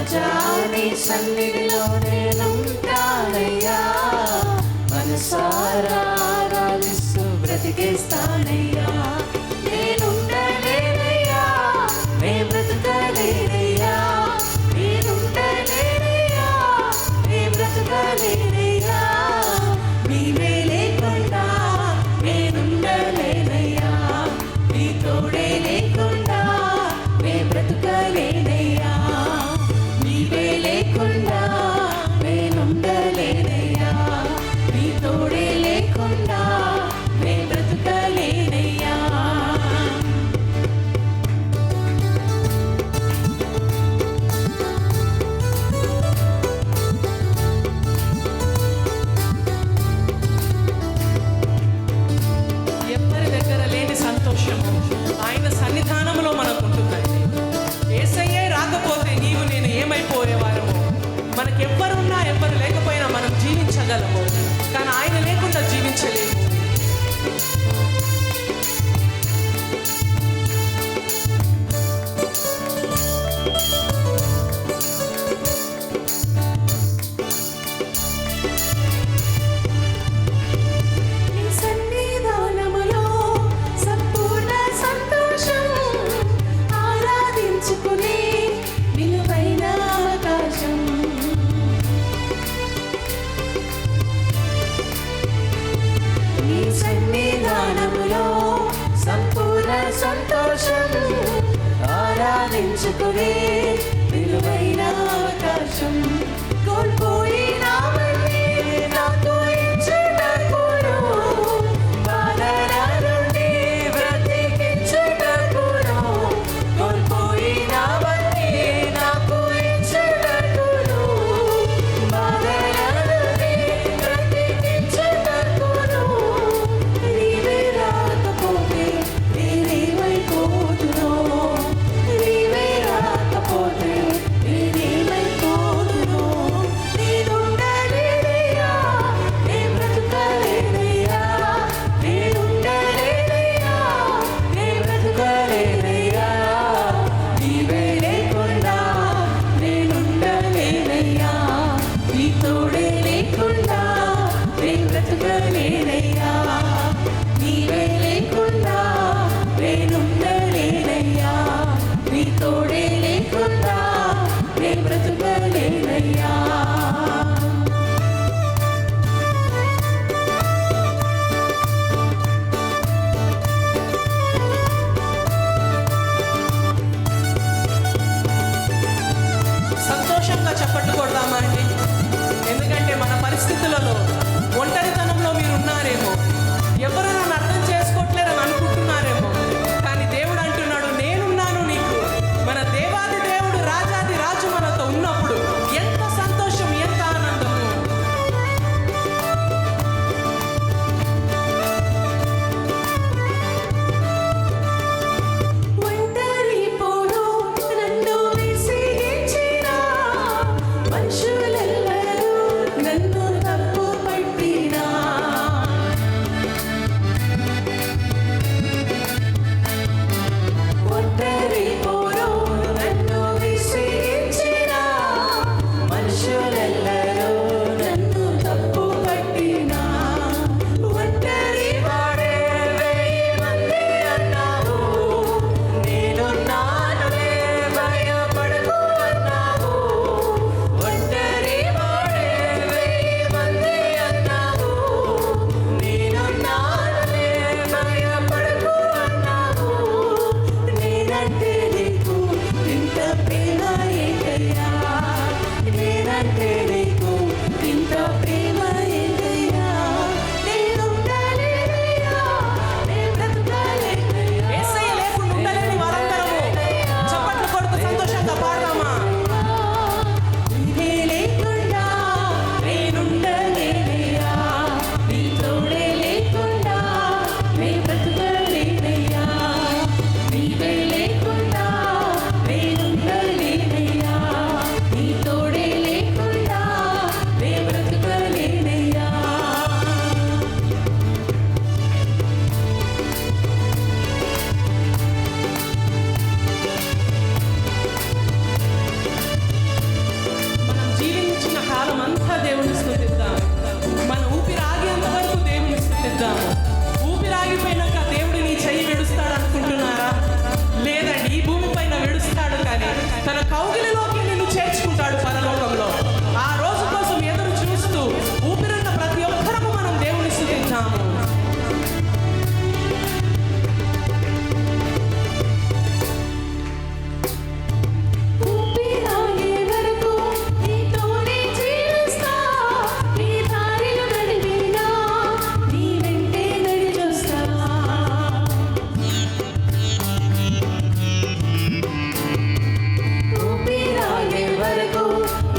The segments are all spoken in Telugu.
రాజా నీ సన్నిధిలో నేనుంటానయ్యా, మనసారా ఆరాధిస్తూ బ్రతికేస్తానయ్యా. నేనుండలేనయ్యా, నే బ్రతకలేనయ్యా, నేనుండలేనయ్యా, నే బ్రతకలేనయ్యా. నీవే లేకుండా నేనుండలేనయ్యా, నీ తోడే లేకుండా నే బ్రతకలేనయ్యా. నీవే లేకుండా నేనుండలేనయ్యా, నీ తోడే లేకుండా నే బ్రతకలేనయ్యా. ఎవరి దగ్గర లేని సంతోషము ఆయన సన్నిధానంలో మనకు ఉంటుందండి. యేసయ్యే రాకపోతే నీవు నేను ఏమైపోయేవారము. మనకెవ్వరున్నా ఎవ్వరు లేకపోయినా మనం జీవించగలము, కానీ ఆయన లేకుండా జీవించలేము. నీ సన్నిధానములో సంపూర్ణ సంతోషం, ఆరాధించుకునే విలువైన అవకాశం. నీ సన్నిధానములో సంపూర్ణ సంతోషం, ఆరాధించుకునే విలువైన అవకాశం. కోల్పోయినావన్నీ నాకు ఇచ్చుటకును, బాధల నుండి బ్రతికించుటకును. కోల్పోయినావన్నీ నాకు ఇచ్చుటకును, బాధల నుండి బ్రతికించుటకును. నీవే రాకపోతే నేనేమైపోదునో, నీవే రాకపోతే నేనేమైపోదునో. నేనుండలేనయ్యా, నే బ్రతకలేనయ్యా, నేనుండలేనయ్యా, నే బ్రతకలేనయ్యా. నీవే లేకుండా నేనుండలేనయ్యా, నీ తోడే లేకుండా నే బ్రతకలేనయ్యా. నీవే లేకుండా నేనుండలేనయ్యా, నీ తోడే లేకుండా నే బ్రతకలేనయ్యా. సంతోషంగా చప్పట్లు కొడదామా అండి? ఎందుకంటే మన పరిస్థితులలో ఒంటరితనంలో మీరు ఉన్నారేమో, ఎవరు నన్ను అర్థం చేసుకోవట్లేరని అనుకుంటున్నారేమో, కానీ దేవుడు అంటున్నాడు నేనున్నాను నీకు. మన దేవాది దేవుడు రాజాది రాజు మనతో ఉన్నప్పుడు ఎంత సంతోషం, ఎంత ఆనందము. ఒంటరి పోరు నన్ను విసిగించినా, మనుషులెల్లరూ నన్ను తప్పు పట్టినా. స్తుతిద్దాము. ఊపిరాగిపోయినాక దేవుడు నీ చెయ్యి విడుస్తాడు అనుకుంటున్నారా? లేదండి, ఈ భూమి పైన విడుస్తాడు, కానీ తన కౌగిలిలోకి నిన్ను చేర్చుకుంటాడు పరలోకంలో. ఆ రోజు కోసం ఎదురు చూస్తూ ఊపిరున్న ప్రతి ఒక్కరము మనం దేవుని స్తుతిద్దాము. ఊపిరాగే వరకు నీతోనే జీవిస్తా, నీ దారిలో నడిపినా నీ వెంటే నడిచొస్తా. ఊపిరాగే వరకు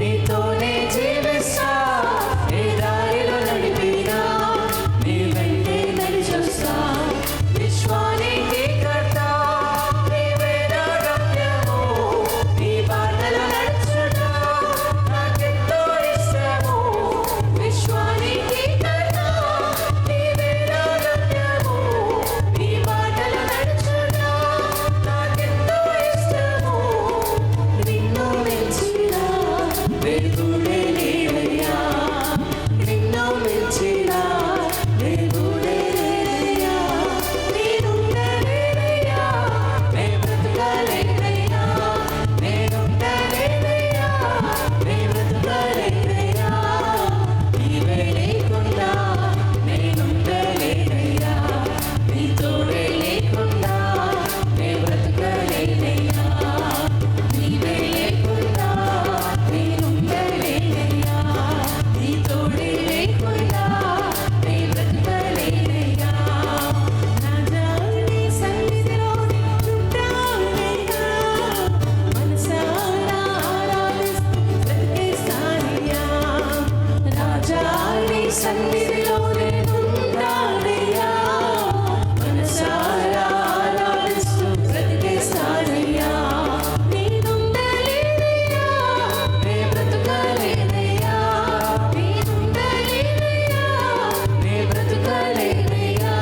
నీతోనే జీవిస్తా, నీ దారిలో నడిపినా నీ వెంటే నడిచొస్తా. విశ్వానికి కర్త నీవే నా గమ్యము, నీ బాటలో నడుచుట నాకెంతో ఇష్టము. విశ్వానికి కర్త నీవే నా గమ్యము, నీ బాటలో నడుచుట నాకెంతో ఇష్టము. నిన్ను మెచ్చిన దేవుడే నీవయ్యా, నిన్ను మెచ్చిన దేవుడే నీవయ్యా. నేనుండలేనయ్యా, నే బ్రతకలేనయ్యా, నేనుండలేనయ్యా, నే బ్రతకలేనయ్యా. నీవే లేకుండా నేనుండలేనయ్యా, నీ తోడే లేకుండా నే బ్రతకలేనయ్యా. నీవే లేకుండా నేనుండలేనయ్యా, నీ తోడే లేకుండా నే బ్రతకలేనయ్యా. రాజా నీ సన్నిధిలో ఉంటానయ్యా, మనసారా ఆరాధిస్తూ బ్రతికేస్తానయ్యా. రాజా నీ సన్నిధిలో నేనుంటానయ్యా, మనసారా ఆరాధిస్తూ బ్రతికేస్తానయ్యా. నేనుండలేనయ్యా, నే బ్రతకలేనయ్యా, నేనుండలేనయ్యా, నే బ్రతకలేనయ్యా.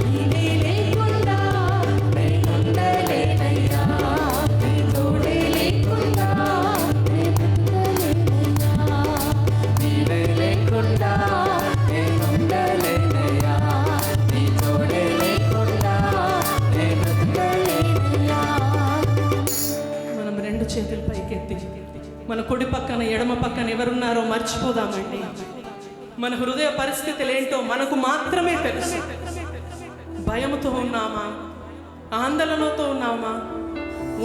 నీవే లేకుండా నేనుండలేనయ్యా, నీ తోడే లేకుండా నే బ్రతకలేనయ్యా. నీవే లేకుండా నేనుండలేనయ్యా, నీ తోడే లేకుండా నే బ్రతకలేనయ్యా. మనం రెండు చేతులు పైకెత్తి మన కుడి పక్కన ఎడమ పక్కన ఎవరున్నారో మర్చిపోదామండి. మన హృదయ పరిస్థితులు ఏంటో మనకు మాత్రమే తెలుసు. భయముతో ఉన్నామా, ఆందోళనతో ఉన్నామా,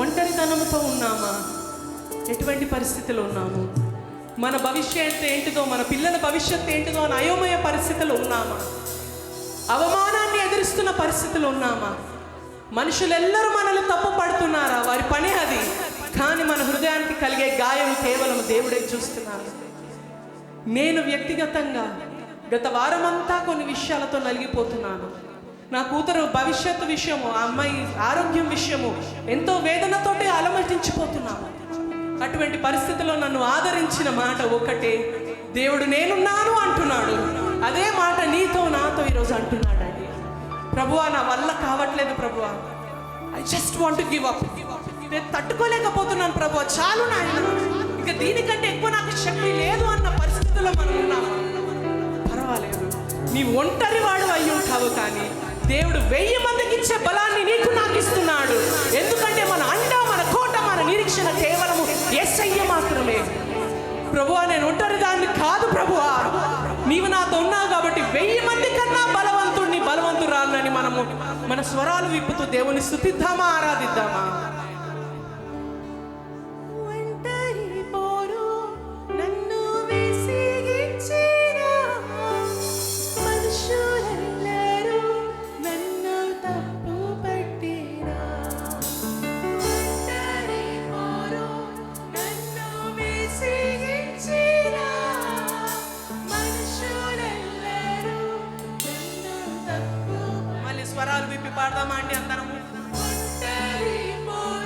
ఒంటరితనంతో ఉన్నామా, ఎటువంటి పరిస్థితులు ఉన్నాము, మన భవిష్యత్తు ఏంటిదో, మన పిల్లల భవిష్యత్తు ఏంటిదో అని అయోమయ పరిస్థితులు ఉన్నామా, అవమానాన్ని ఎదురుస్తున్న పరిస్థితులు ఉన్నామా, మనుషులెల్లరూ మనల్ని తప్పు పడుతున్నారా, వారి పని అది. కానీ మన హృదయానికి కలిగే గాయం కేవలం దేవుడే చూస్తున్నారు. నేను వ్యక్తిగతంగా గత వారమంతా కొన్ని విషయాలతో నలిగిపోతున్నాను. నా కూతురు భవిష్యత్తు విషయము, ఆ అమ్మాయి ఆరోగ్యం విషయము ఎంతో వేదనతోటి అలమటించిపోతున్నాను. అటువంటి పరిస్థితిలో నన్ను ఆదరించిన మాట ఒకటే, దేవుడు నేనున్నాను అంటున్నాడు. అదే మాట నీతో నాతో ఈరోజు అంటున్నాడండి. ప్రభువా, నా వల్ల కావట్లేదు ప్రభువా, I just want to give up. నేను తట్టుకోలేకపోతున్నాను ప్రభువా, చాలు నాయన, ఇక దీనికంటే ఎక్కువ నాకు శక్తి లేదు అన్న పరిస్థితుల్లో మనం ఉన్నాము. పర్వాలేదు, నీ ఒంటరి వాడు అయ్యి ఉంటావు, కానీ దేవుడు 1000 మందికి ఇచ్చే బలాన్ని నీకు నాకు ఇస్తున్నాడు. ఎందుకంటే మన అండ, మన కోట, మన నిరీక్షణ కేవలము యేసయ్య మాత్రమే. ప్రభువా, నేను ఒంటరి దాన్ని కాదు ప్రభువా, నీవు నాతో ఉన్నావు కాబట్టి 1000 మంది కన్నా బలవంతుడిని, బలవంతురాలని మనము మన స్వరాలు విప్పుతూ దేవుని స్తుతిద్దామా, ఆరాధిద్దామా. ఒంటరి పోరు నన్ను విసిగించినా, మనుషులెల్లరూ నన్ను తప్పు పట్టినా. ఒంటరి పోరు నన్ను విసిగించినా, మనుషులెల్లరూ నన్ను తప్పు. మళ్ళీ స్వరాలు విప్పి పాడదామా అండి అందరము. ఒంటరి పోరు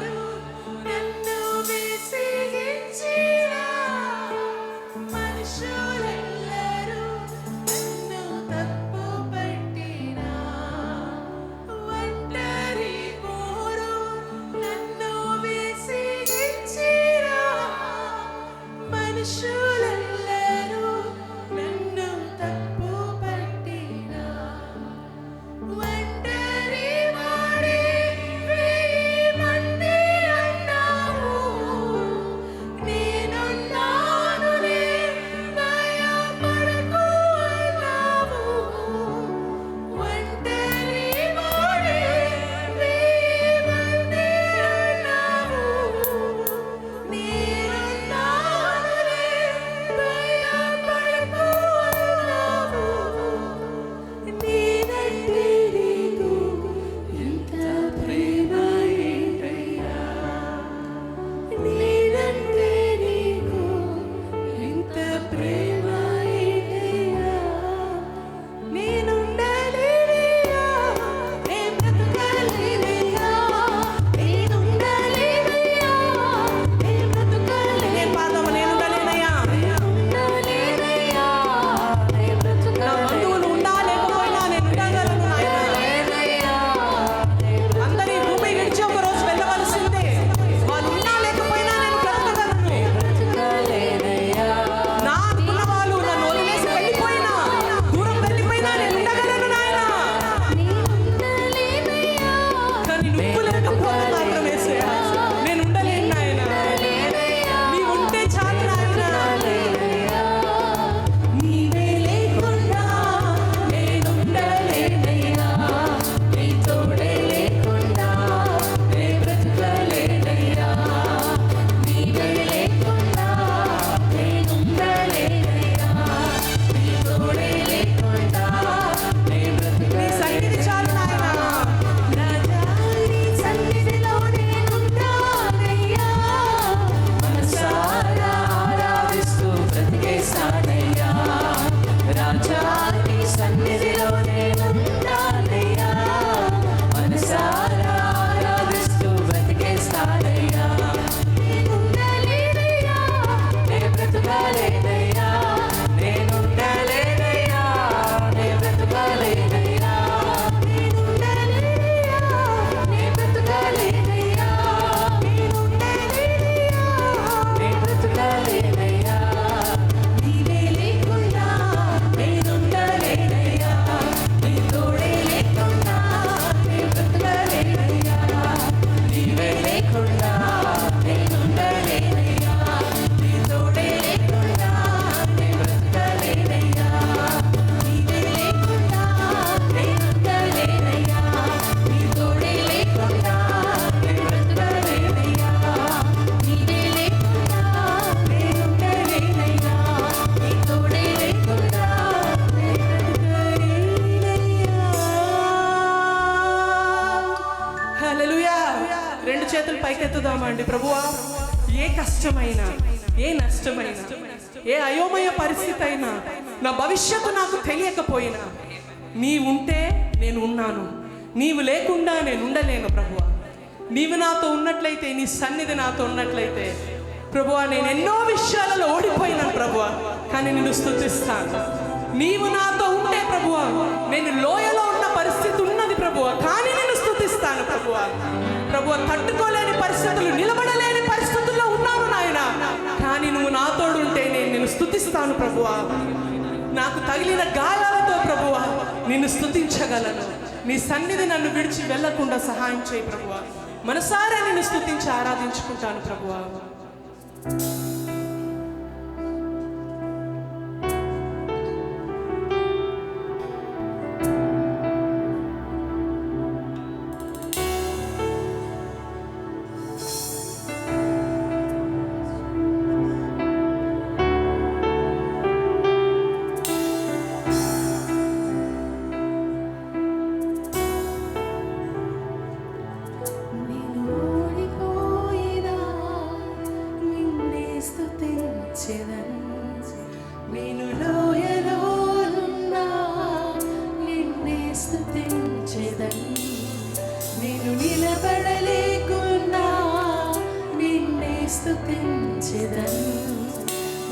కష్టమైనా, ఏ నష్టమైనా, ఏ అయోమయ పరిస్థితి అయినా, నా భవిష్యత్తు నాకు తెలియకపోయినా, నీవుంటే నేను ఉన్నాను, నీవు లేకుండా నేను ఉండలేను ప్రభువా. నీవు నాతో ఉన్నట్లయితే, నీ సన్నిధి నాతో ఉన్నట్లయితే ప్రభువా, నేను ఎన్నో విషయాలలో ఓడిపోయినాను ప్రభువా, కానీ నిన్ను స్తుతిస్తాను. నీవు నాతో ఉంటే ప్రభువా, నేను లోయలో ఉన్న పరిస్థితి ఉన్నది ప్రభువా, కానీ నిన్ను స్తుతిస్తాను ప్రభువా. ప్రభువా, తట్టుకోలేని పరిస్థితులు, నిలబడలేని పరిస్థితుల్లో ఉన్నాను నాయన, కానీ నువ్వు నాతోడు ఉంటే నేను నిన్ను స్తుతిస్తాను ప్రభువా. నాకు తగిలిన గాయాలతో ప్రభువా నిన్ను స్తుతించగలను. నీ సన్నిధి నన్ను విడిచి వెళ్లకుండా సహాయం చేయి ప్రభువా. మనసారా నిన్ను స్తుతించి ఆరాధించుకుంటాను ప్రభువా. నేను లోయలో ఉన్నా నిన్నే స్తుతించెదన్, నేను నిలబడలేకున్నా నిన్నే స్తుతించెదన్,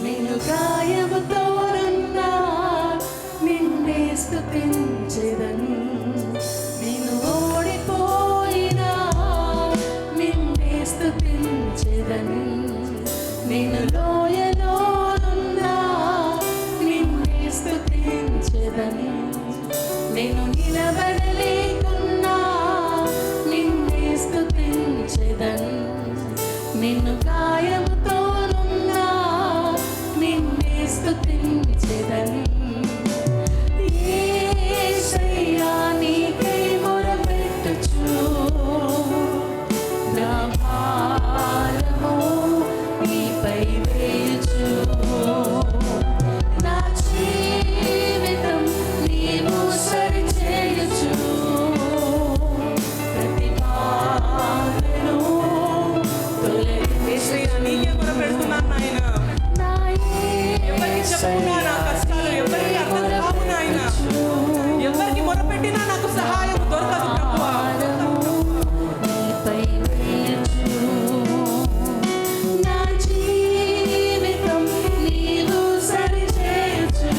నేను గాయముతోనున్నా నిన్నే స్తుతించెదన్, నేను ఓడిపోయినా నిన్నే స్తుతించెదన్, నేను లోయలో ఉన్నా నిన్నే స్తుతించెదన్, నేను నిలబడలేకున్నా నిన్నే స్తుతించెదన్, నిన్ను గాయముతోనున్నా నిన్నే స్తుతించెదన్. యేసయ్యా నీకై మొరపెట్టుచు నా భారము నీపై వేయుచు, నా జీవితం నీవు సరిచేయుచు, ప్రతి బాధను యేసయ్యా, నీకే మొరపెడుతున్నాను నాయన. నా ఎవరికి చెప్పుకున్నా నా కష్టాలు ఎవరికి అర్థం కావు నాయన. ఎవరికి మొరపెట్టినా నాకు సహాయం దొరకదు ప్రభువా. నీపై వేయుచు, నా జీవితం నీవు సరిచేయుచు,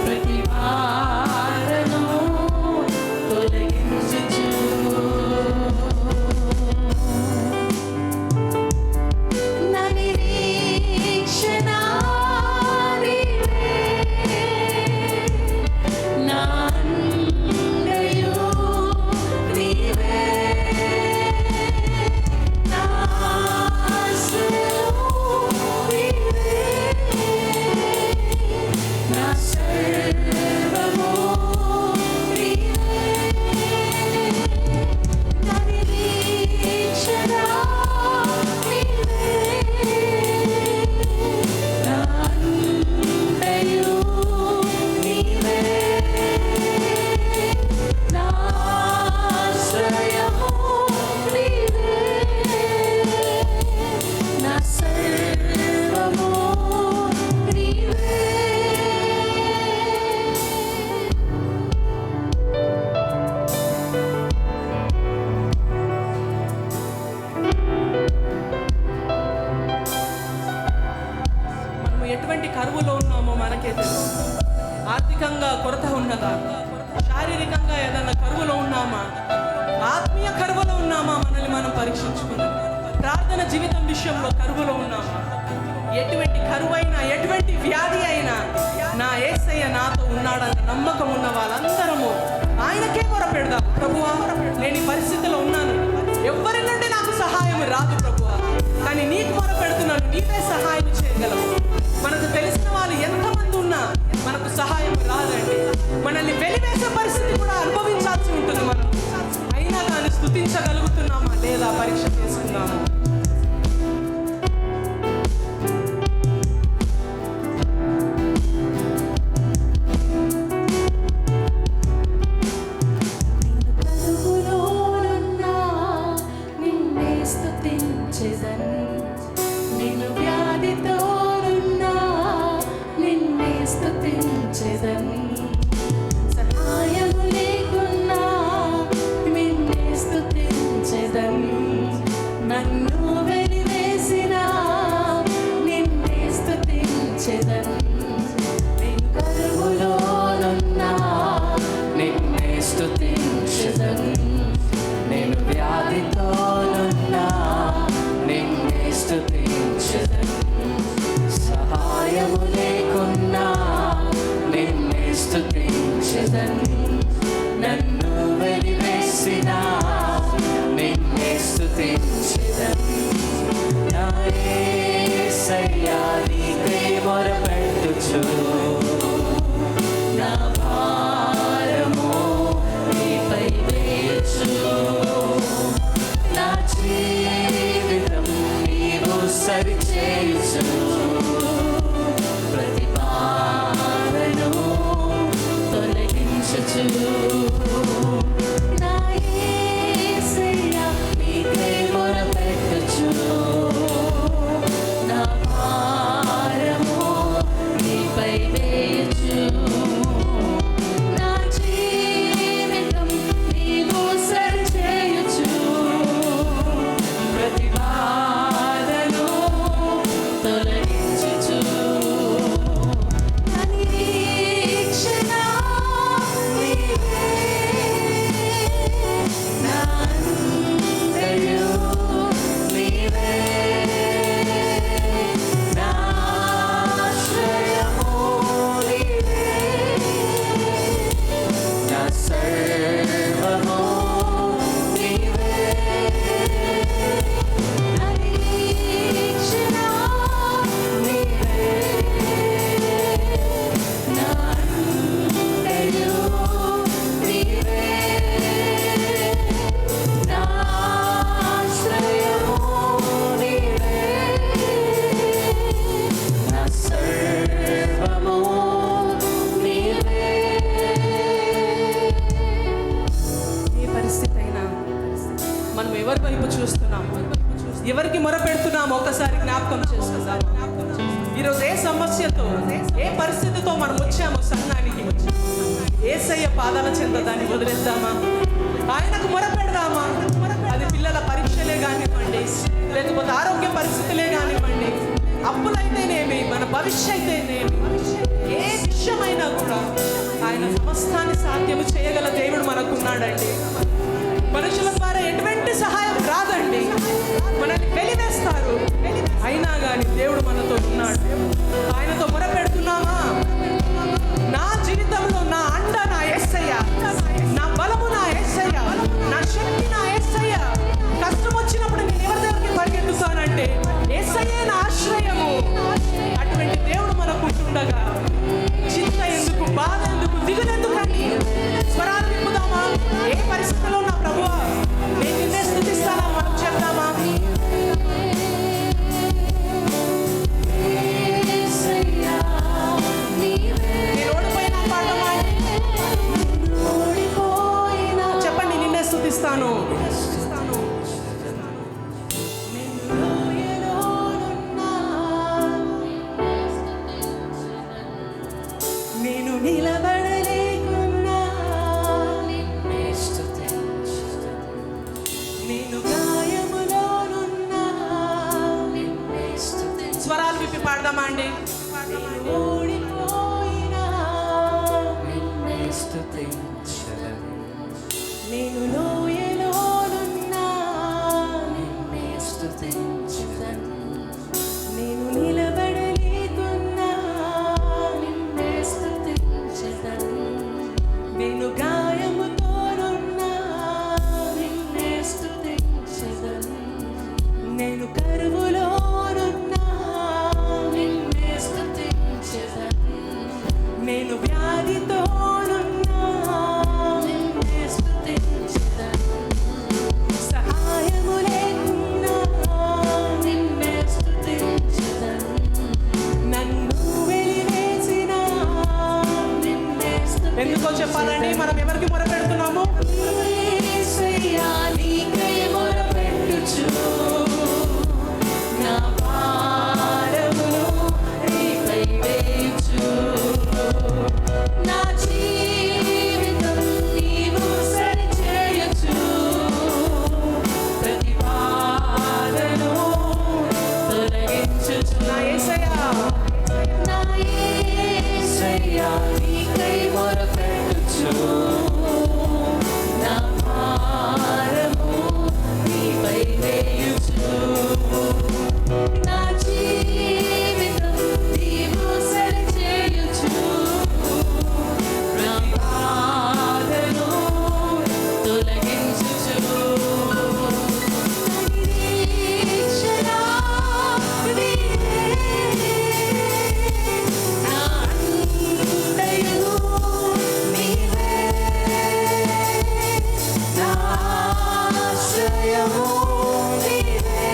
ప్రతి భారను తొలగించుచు, నా నిరీక్షణ నీవే, నా అండయు నీవే, నా ఆశయు నీవే, నా సర్వము నీవే, నా నిరీక్షణ నీవే, నా అండయు నీవే, నా ఆశ్రయము నీవే, నా సర్వము నీవే. మనము ఎటువంటి కరువులో ఉన్నామో మనకే తెలుసు. ఆర్థికంగా కొరత ఉన్నదా, శారీరకంగా ఏదైనా కరువులో ఉన్నామా, ఆత్మీయ కరువులో ఉన్నామా, మనల్ని మనం పరీక్షించుకున్నాం. ప్రార్థన జీవితం విషయంలో కరువులో ఉన్నామా, ఎటువంటి కరువైనా ఎటువంటి వ్యాధి అయినా నా యేసయ్య నాతో ఉన్నాడన్న నమ్మకం ఉన్న వాళ్ళందరము ఆయనకే మొరపెడదాం. ప్రభువా, నేను ఈ పరిస్థితిలో ఉన్నాను, ఎవ్వరి నుండి నాకు సహాయం రాదు ప్రభువా, కానీ నీకు మొరపెడుతున్నాను, నీవే సహాయం చేయగలవు. మనకు తెలిసిన వాళ్ళు ఎంతమంది ఉన్నా మనకు సహాయం రాదండి. మనల్ని వెలివేసే పరిస్థితి కూడా అనుభవించాల్సి ఉంటుంది మనం. అయినా దాన్ని స్తుతించగలుగుతున్నామా లేదా పరీక్ష చేసుకుందాము. కలుగులోనున్నా నిన్నే స్తుతించెదన్, వ్యాధితోనున్నా నిన్నే స్తుతించెదను. సహాయము లేకున్నా నిన్నే స్తుతించెదను. నన్ను వెలివేసినా నిన్నే స్తుతించెదను. నేను కరువులోనున్నా నిన్నే స్తుతించెదను. నేను వ్యాధితోనున్నా నిన్నే స్తుతించెదను. సహాయము లేకున్నా నిన్నే స్తుతించెదను. నన్ను వెలివేసినా నిన్నే స్తుతించెదను. నా యేసయ్యా నీకే మొరపెట్టుచు నా భారము నీపై వేయచ్చు. నా జీవితం నీవు సరిచేయుచు. ప్రతి బాధను తొలగించుచు. నా యేసయ్యా నీకే మొరపెట్టుచు నా భారము నీపై వేయచ్చు. నా జీవితం నీవు సరిచేయుచు. ప్రతి బాధను తొలగించుచు. నా నిరీక్షణ నీవే. నా అంతయు నీవే. నా ఆశ్రయము నీవే. నా సర్వము నీవే. నా నిరీక్షణ నీవే. నా అంతయు నీవే. నా ఆశ్రయము నీవే. నా సర్వము నీవే. ఏ పరిస్థితి అయినా మనం ఎవరి వైపు చూస్తున్నాం, ఎవరికి మొరపెడుతున్నాం ఒక్కసారి జ్ఞాపకం చేసుకుందాం. ఈరోజు ఏ సమస్యతో, ఏ పరిస్థితితో మనం వచ్చామో సహనానికి యేసయ్య పాదాల చెంత దాన్ని వదిలేద్దామా? ఆయనకు మొరపెడదామా? అది పిల్లల పరీక్షలే కానివ్వండి, లేకపోతే ఆరోగ్య పరిస్థితులే కానివ్వండి, అప్పులైతేనేమి, మన భవిష్యత్తేనేమి, ఏ విషయమైనా కూడా ఆయన సమస్తాన్ని సాధ్యము చేయగల దేవుడు మనకున్నాడండి. మనుషుల ద్వారా ఎటువంటి సహాయం రాదండి. మనల్ని వెలివేస్తారు, అయినా కానీ దేవుడు మనతో ఉన్నాడు. ఆయనతో మొరపెడుతున్నామా? నా జీవితంలో నా అండ నా యేసయ్య, నా బలము నా యేసయ్య, నా శక్తి నా యేసయ్య. కష్టం వచ్చినప్పుడు నేను ఎవరి దగ్గరికి పరిగెత్తుతానంటే యేసయ్యే నా ఆశ్రయము. అటువంటి దేవుడు మనకు ఉంటుండగా చింత ఎందుకు, బాధ ఎందుకు, దిగులెందుకండి? స్వరాలు విప్పుదామా? ఏ పరిస్థితిలో నా ప్రభువా నేను నిన్నే స్తుతిస్తానా మనం చెప్తామా? యేసయ్యా నీవే. నేను ఓడిపోయినా పాడమా? ఓడిపోయినా చెప్పండి, నిన్నే స్తుతిస్తాను. నేను లోయలోనున్నా నేను నిలబడలేకున్నా నిన్నే స్తుతించెదను. నేను గాయములోనున్నా నిన్నే స్తుతించెదను. స్వరాలు విప్పి పాడదామా అండి? నేను ఓడిపోయినా నిన్నే స్తుతించెదను. నేను లోయలోనున్నా నిన్నే స్తుతించెదను. నేను నిలబడలేకున్నా నిన్నే స్తుతించెదను. నేను గాయముతోనున్నా నిన్నే స్తుతించెదను. నేను కరువులోనున్నా నిన్నే స్తుతించెదను. నేను వ్యాధితోనున్నా నిన్నే స్తుతించెదను. సహాయము లేకున్నా నిన్నే స్తుతించెదను. నన్ను వెలివేసినా నిన్నే స్తుతించెదను. ఎందుకో చెప్పాలండి, మనం ఎవరికి మొరపెడుతున్నాము? యేసయ్యా నీకే మొరపెట్టుచు చేయుచు నా భారము నీపై వేయుచు నా జీవితం నీవు సరిచేయుచు నా బాధను తొలగించుచు నిరీక్షణ నీవే నా అంతయు నీవే నా ఆశ్రయము నీవే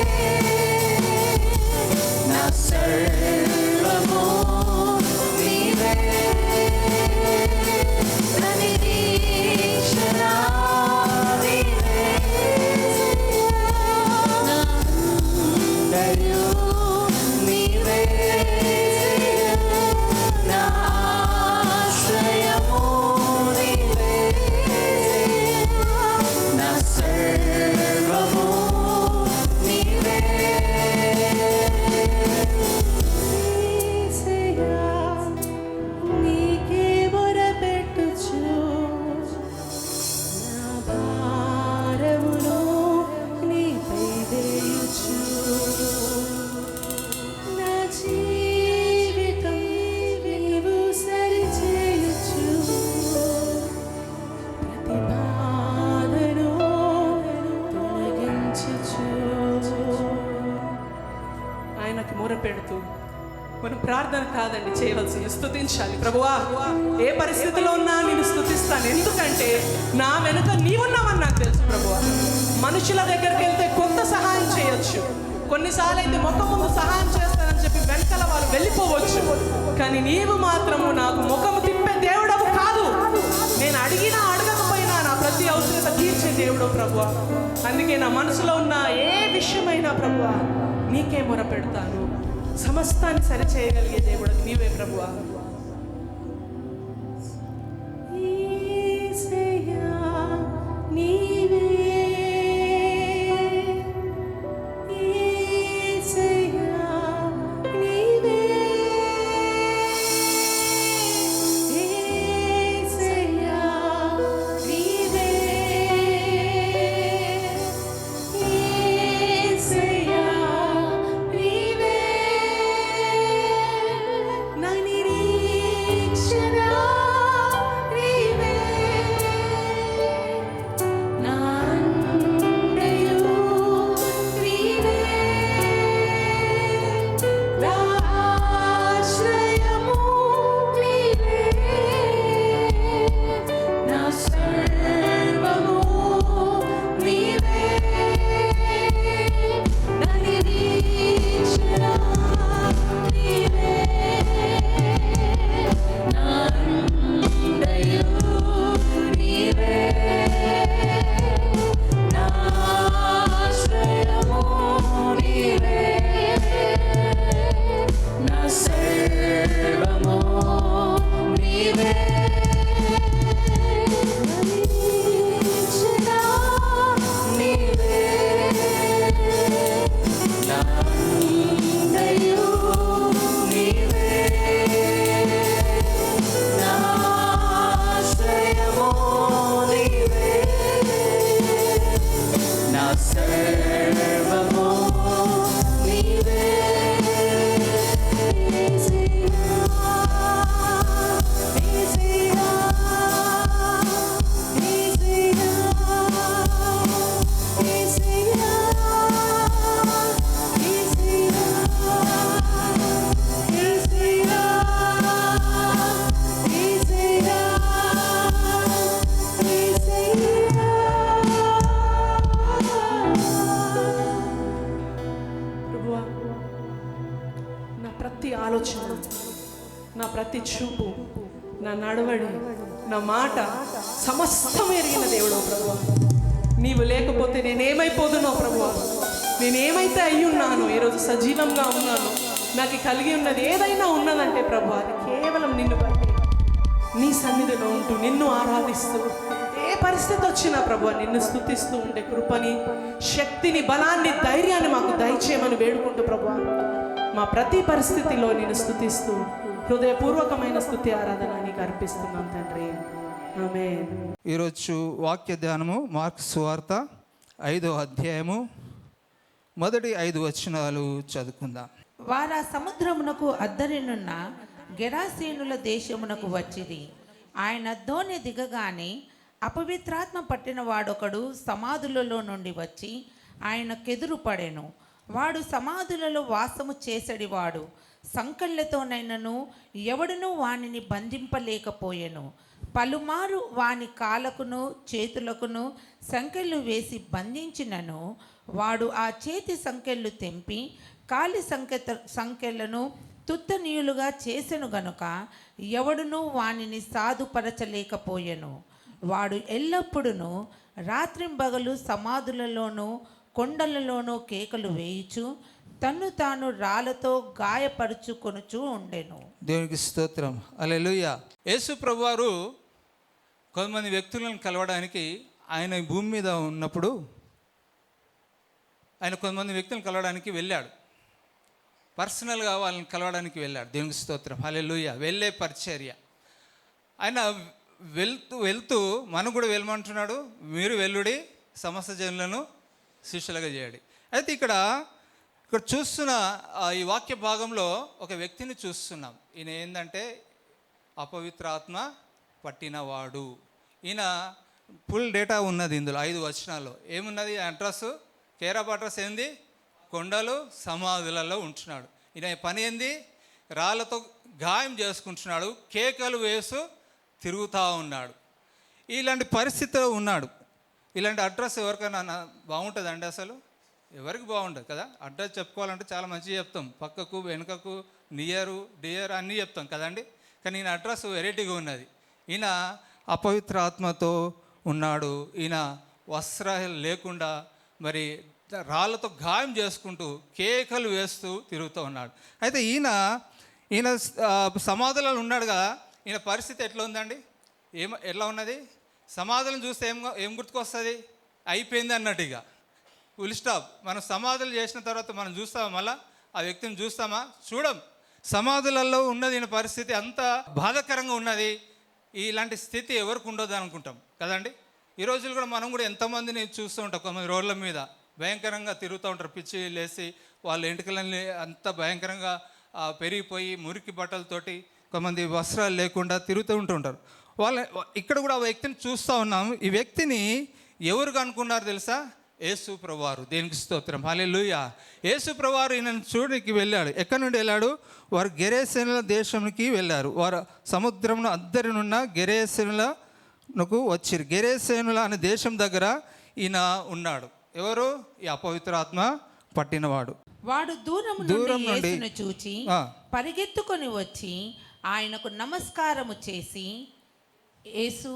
నా సర్వము నీవే నా నిరీక్షణ నీవే నా దయు నీవే నా ఆశ్రయము నీవే నా సర్వము నీవే యేసయ్యా నీకే మొరపెట్టుచు నా భారమును నీపై వేయుచు నా జీవితం నీవు సరిచేయుచు ప్రతి బాధను తొలగించుచు ఆయనకి మొరపెడుతూ మనం ప్రార్థన కాదండి చేయవలసింది, స్తుతించాలి. ప్రభువా, ఏ పరిస్థితిలో ఉన్నా నేను స్తుతిస్తాను, ఎందుకంటే నా వెనుక నీవున్నావని నాకు తెలుసు. ప్రభువా, మనుషుల దగ్గరికి వెళ్తే కొంత సహాయం చేయొచ్చు, కొన్నిసార్లు అయితే ముఖం ముందు సహాయం చేస్తానని చెప్పి వెనకాల వాళ్ళు వెళ్ళిపోవచ్చు, కానీ నీవు మాత్రము నాకు ముఖము తిప్పే దేవుడవు కాదు. నేను అడిగినా అడగకపోయినా నా ప్రతి అవసరత తీర్చే దేవుడు ప్రభువా. అందుకే నా మనసులో ఉన్న ఏ విషయమైనా ప్రభువా నీకే మొరపెడతాను. సమస్తాన్ని సరిచేయగలిగే దేవుడు నీవే ప్రభువా. యేసయ్యా నీవే యేసయ్యా నీవే యేసయ్యా నీవే యేసయ్యా నీవే నా నిరీక్షణ నీవే నా అంతయు నీవే నా ఆశ్రయము నీవే నా సర్వము నీవే నా నిరీక్షణ నీవే నా అంతయు నీవే నా ఆశ్రయము నీవే నా సర్వము నీవే నా నిరీక్షణ నీవే నా అంతయు నీవే నా ఆశ్రయము నీవే నా సర్వము నీవే యేసయ్యా యేసయ్యా యేసయ్యా యేసయ్యా యేసయ్యా యేసయ్యా ప్రభువా, నా ప్రతి ఆలోచన, నా ప్రతి చూపు, నా నడవడి, నా మాట సమస్తం ఎరిగిన దేవుడు ప్రభువా. నీవు లేకపోతే నేనేమైపోదునో ప్రభువా. నేనేమైతే అయి ఉన్నానో, ఈరోజు సజీవంగా ఉన్నాను, నాకు కలిగి ఉన్నది ఏదైనా ఉన్నదంటే ప్రభువా, అది కేవలం నిన్ను బట్టి, నీ సన్నిధిలో ఉంటూ నిన్ను ఆరాధిస్తూ, ఏ పరిస్థితి వచ్చినా ప్రభువా నిన్ను స్తుతిస్తూ ఉండే కృపని, శక్తిని, బలాన్ని, ధైర్యాన్ని మాకు దయచేయమని వేడుకుంటూ ప్రభువా, మా ప్రతి పరిస్థితిలో నేను స్తుతిస్తూ హృదయపూర్వకమైన స్తుతి ఆరాధన నీకు అర్పిస్తున్నాం తండ్రి. ఆమేన్. ఈరోజు వాక్య ధ్యానము మార్కు సువార్త 5వ అధ్యాయము మొదటి 5 వచనాలు చదువుకుందాం. వారా సముద్రమునకు అద్దరినున్న గెరాసేనుల దేశమునకు వచ్చిరి. ఆయన దోణి దిగగానే అపవిత్రాత్మ పట్టిన వాడొకడు సమాధులలో నుండి వచ్చి ఆయనకెదురు పడెను. వాడు సమాధులలో వాసము చేసడివాడు. సంకెళ్ళతోనైనను ఎవడునూ వానిని బంధింపలేకపోయెను. పలుమారు వాని కాళ్ళకును చేతులకును సంకెళ్ళు వేసి బంధించినను వాడు ఆ చేతి సంకెళ్ళు తెంపి కాలి సంకెళ్ళను తుత్తనీయులుగా చేసెను గనుక ఎవడునూ వానిని సాధుపరచలేకపోయెను. వాడు ఎల్లప్పుడూ రాత్రింబగలు సమాధులలోనూ కొండలలోనూ కేకలు వేయుచు తన్ను తాను రాళ్ళతో గాయపరుచుకొనుచూ ఉండెను. దేవునికి స్తోత్రం. హల్లెలూయా. యేసు ప్రభువారు కొంతమంది వ్యక్తులను కలవడానికి ఆయన ఈ భూమి మీద ఉన్నప్పుడు ఆయన కొంతమంది వ్యక్తులను కలవడానికి వెళ్ళాడు. పర్సనల్గా వాళ్ళని కలవడానికి వెళ్ళాడు. దేవునికి స్తోత్రం. హల్లెలూయా. వెళ్ళే పరిచర్య. ఆయన వెళ్తూ మనం కూడా వెళ్ళమంటున్నాడు. మీరు వెల్లుడి సమస్త జనులను శిష్యులుగా చేయండి. అయితే ఇక్కడ చూస్తున్న ఈ వాక్య భాగంలో ఒక వ్యక్తిని చూస్తున్నాం. ఈయన ఏంటంటే అపవిత్రాత్మ పట్టినవాడు. ఈయన ఫుల్ డేటా ఉన్నది ఇందులో 5 వచనాల్లో. ఏమున్నది అడ్రస్? కేర్ ఆఫ్ అడ్రస్ ఏంది? కొండలు సమాధులలో ఉంటున్నాడు. ఈయన పని ఏంది? రాళ్ళతో గాయం చేసుకుంటున్నాడు. కేకలు వేసు తిరుగుతూ ఉన్నాడు. ఇలాంటి పరిస్థితిలో ఉన్నాడు. ఇలాంటి అడ్రస్ ఎవరికైనా బాగుంటుందండి? అసలు ఎవరికి బాగుంటుంది కదా. అడ్రస్ చెప్పుకోవాలంటే చాలా మంచిగా చెప్తాం. పక్కకు వెనుకకు నియరు డియర్ అన్నీ చెప్తాం కదండి. కానీ ఈయన అడ్రస్ వెరైటీగా ఉన్నది. ఈయన అపవిత్ర ఆత్మతో ఉన్నాడు. ఈయన వస్త్రాలు లేకుండా మరి రాళ్ళతో గాయం చేసుకుంటూ కేకలు వేస్తూ తిరుగుతూ ఉన్నాడు. అయితే ఈయన సమాధులలో ఉన్నాడు కదా. ఈయన పరిస్థితి ఎట్లా ఉందండి? ఎట్లా ఉన్నది? సమాధులను చూస్తే ఏం గుర్తుకొస్తుంది? అయిపోయింది అన్నట్టుగా. Full stop. మనం సమాధులు చేసిన తర్వాత మనం చూస్తామా? మళ్ళీ ఆ వ్యక్తిని చూస్తామా? చూడం. సమాధులలో ఉన్నది ఈయన పరిస్థితి అంత బాధాకరంగా ఉన్నది. ఇలాంటి స్థితి ఎవరికి ఉండదు అనుకుంటాం కదండి. ఈ రోజులు కూడా మనం కూడా ఎంతమందిని చూస్తూ ఉంటాం. కొంతమంది రోడ్ల మీద భయంకరంగా తిరుగుతూ ఉంటారు. పిచ్చి లేసి వాళ్ళ ఎంటికలని అంత భయంకరంగా పెరిగిపోయి మురికి బట్టలతోటి కొంతమంది వస్త్రాలు లేకుండా తిరుగుతూ ఉంటుంటారు. ఇక్కడ కూడా ఆ వ్యక్తిని చూస్తూ ఉన్నాము. ఈ వ్యక్తిని ఎవరు అనుకున్నారు తెలుసా? యేసు ప్రభువారు. దేనికి స్తోత్రం. హల్లెలూయా. యేసు ప్రభువారు ఈయనను చూడడానికి వెళ్ళాడు. ఎక్కడి నుండి వెళ్ళాడు? వారు గెరాసేనుల దేశానికి వెళ్ళారు. వారు సముద్రమును అద్దరినున్న గెరాసేనులకు వచ్చిరు. గెరాసేనుల అనే దేశం దగ్గర ఈయన ఉన్నాడు. ఎవరు? ఈ అపవిత్రాత్మ పట్టినవాడు. వాడు దూరం నుండి యేసును చూచి పరిగెత్తుకొని వచ్చి ఆయనకు నమస్కారము చేసి, యేసు,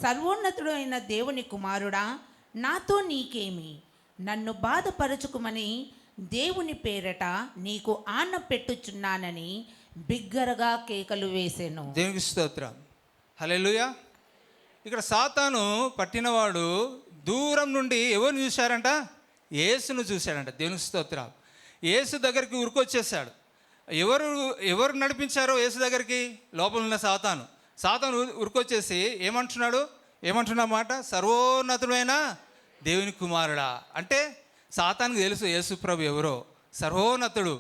సర్వోన్నతుడు అయిన దేవుని కుమారుడా, నాతో నీకేమి? నన్ను బాధపరచుకుమని దేవుని పేరట నీకు ఆన పెట్టుచున్నానని బిగ్గరగా కేకలు వేసెను. దేవునికి స్తోత్రం. హల్లెలూయా. ఇక్కడ సాతాను పట్టినవాడు దూరం నుండి ఎవరిని చూశారంట? యేసును చూశాడంట. దేవునికి స్తోత్రం. యేసు దగ్గరికి ఉరికొచ్చేసాడు. ఎవరు నడిపించారో యేసు దగ్గరికి? లోపల ఉన్న సాతాను ఉరికొచ్చేసి ఏమంటున్నా మాట? సర్వోన్నతుడైన దేవుని కుమారుడా. అంటే సాతానికి తెలుసు యేసు ప్రభు ఎవరో, సర్వోన్నతుడు.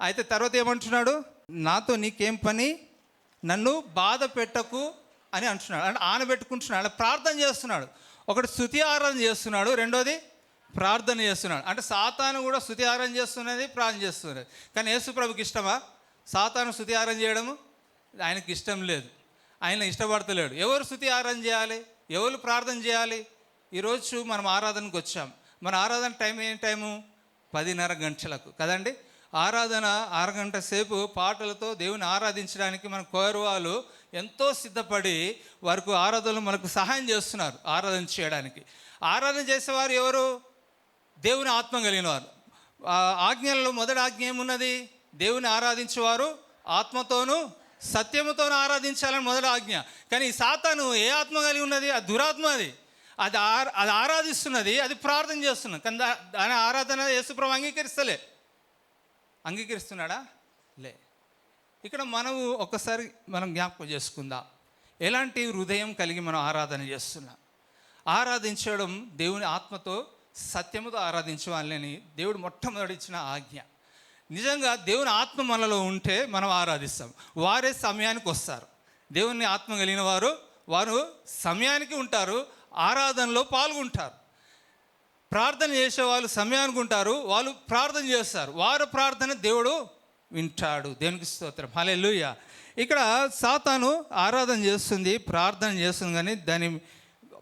అయితే తర్వాత ఏమంటున్నాడు? నాతో నీకేం పని? నన్ను బాధ పెట్టకు అని అంటున్నాడు. అంటే ఆనబెట్టుకుంటున్నాడు. ప్రార్థన చేస్తున్నాడు. ఒకటి స్తుతి ఆరాధన చేస్తున్నాడు, రెండోది ప్రార్థన చేస్తున్నాడు. అంటే సాతాను కూడా స్తుతి ఆరాధన చేస్తున్నది, ప్రార్థన చేస్తున్నది. కానీ యేసు ప్రభుకి ఇష్టమా సాతాను స్తుతి ఆరాధన చేయడము? ఆయనకి ఇష్టం లేదు. ఆయన ఇష్టపడతలేడు. ఎవరు స్తుతి ఆరాధన చేయాలి? ఎవరు ప్రార్థన చేయాలి? ఈరోజు మనం ఆరాధనకు వచ్చాం. మన ఆరాధన టైం ఏం టైము? 10:30 గంటలకు కదండి. ఆరాధన 6 గంటల సేపు పాటలతో దేవుని ఆరాధించడానికి మన కోరు వాళ్ళు ఎంతో సిద్ధపడి వారికి ఆరాధనలు మనకు సహాయం చేస్తున్నారు ఆరాధన చేయడానికి. ఆరాధన చేసేవారు ఎవరు? దేవుని ఆత్మ కలిగిన వారు. ఆజ్ఞలలో మొదటి ఆజ్ఞ ఏమున్నది? దేవుని ఆరాధించేవారు ఆత్మతోనూ సత్యముతోనూ ఆరాధించాలని మొదటి ఆజ్ఞ. కానీ ఈ సాతాను ఏ ఆత్మ కలిగి ఉన్నది? అది దురాత్మ. అది ఆరాధిస్తున్నది, అది ప్రార్థన చేస్తున్నది. కానీ దాని ఆరాధన యేసుప్రభు అంగీకరిస్తున్నాడా? లే. ఇక్కడ మనం ఒక్కసారి జ్ఞాపకం చేసుకుందాం. ఎలాంటి హృదయం కలిగి మనం ఆరాధన చేస్తున్నాం? ఆరాధించడం దేవుని ఆత్మతో సత్యముతో ఆరాధించాలని దేవుడు మొట్టమొదటి ఇచ్చిన ఆజ్ఞ. నిజంగా దేవుని ఆత్మ మనలో ఉంటే మనం ఆరాధిస్తాం. వారే సమయానికి వస్తారు. దేవుని ఆత్మ కలిగిన వారు సమయానికి ఉంటారు, ఆరాధనలో పాల్గొంటారు. ప్రార్థన చేసే వాళ్ళు సమయానికి ఉంటారు, వాళ్ళు ప్రార్థన చేస్తారు. వారి ప్రార్థన దేవుడు వింటాడు. దేవునికి స్తోత్రం, హల్లెలూయా. ఇక్కడ సాతాను ఆరాధన చేస్తుంది, ప్రార్థన చేస్తుంది, కానీ దాని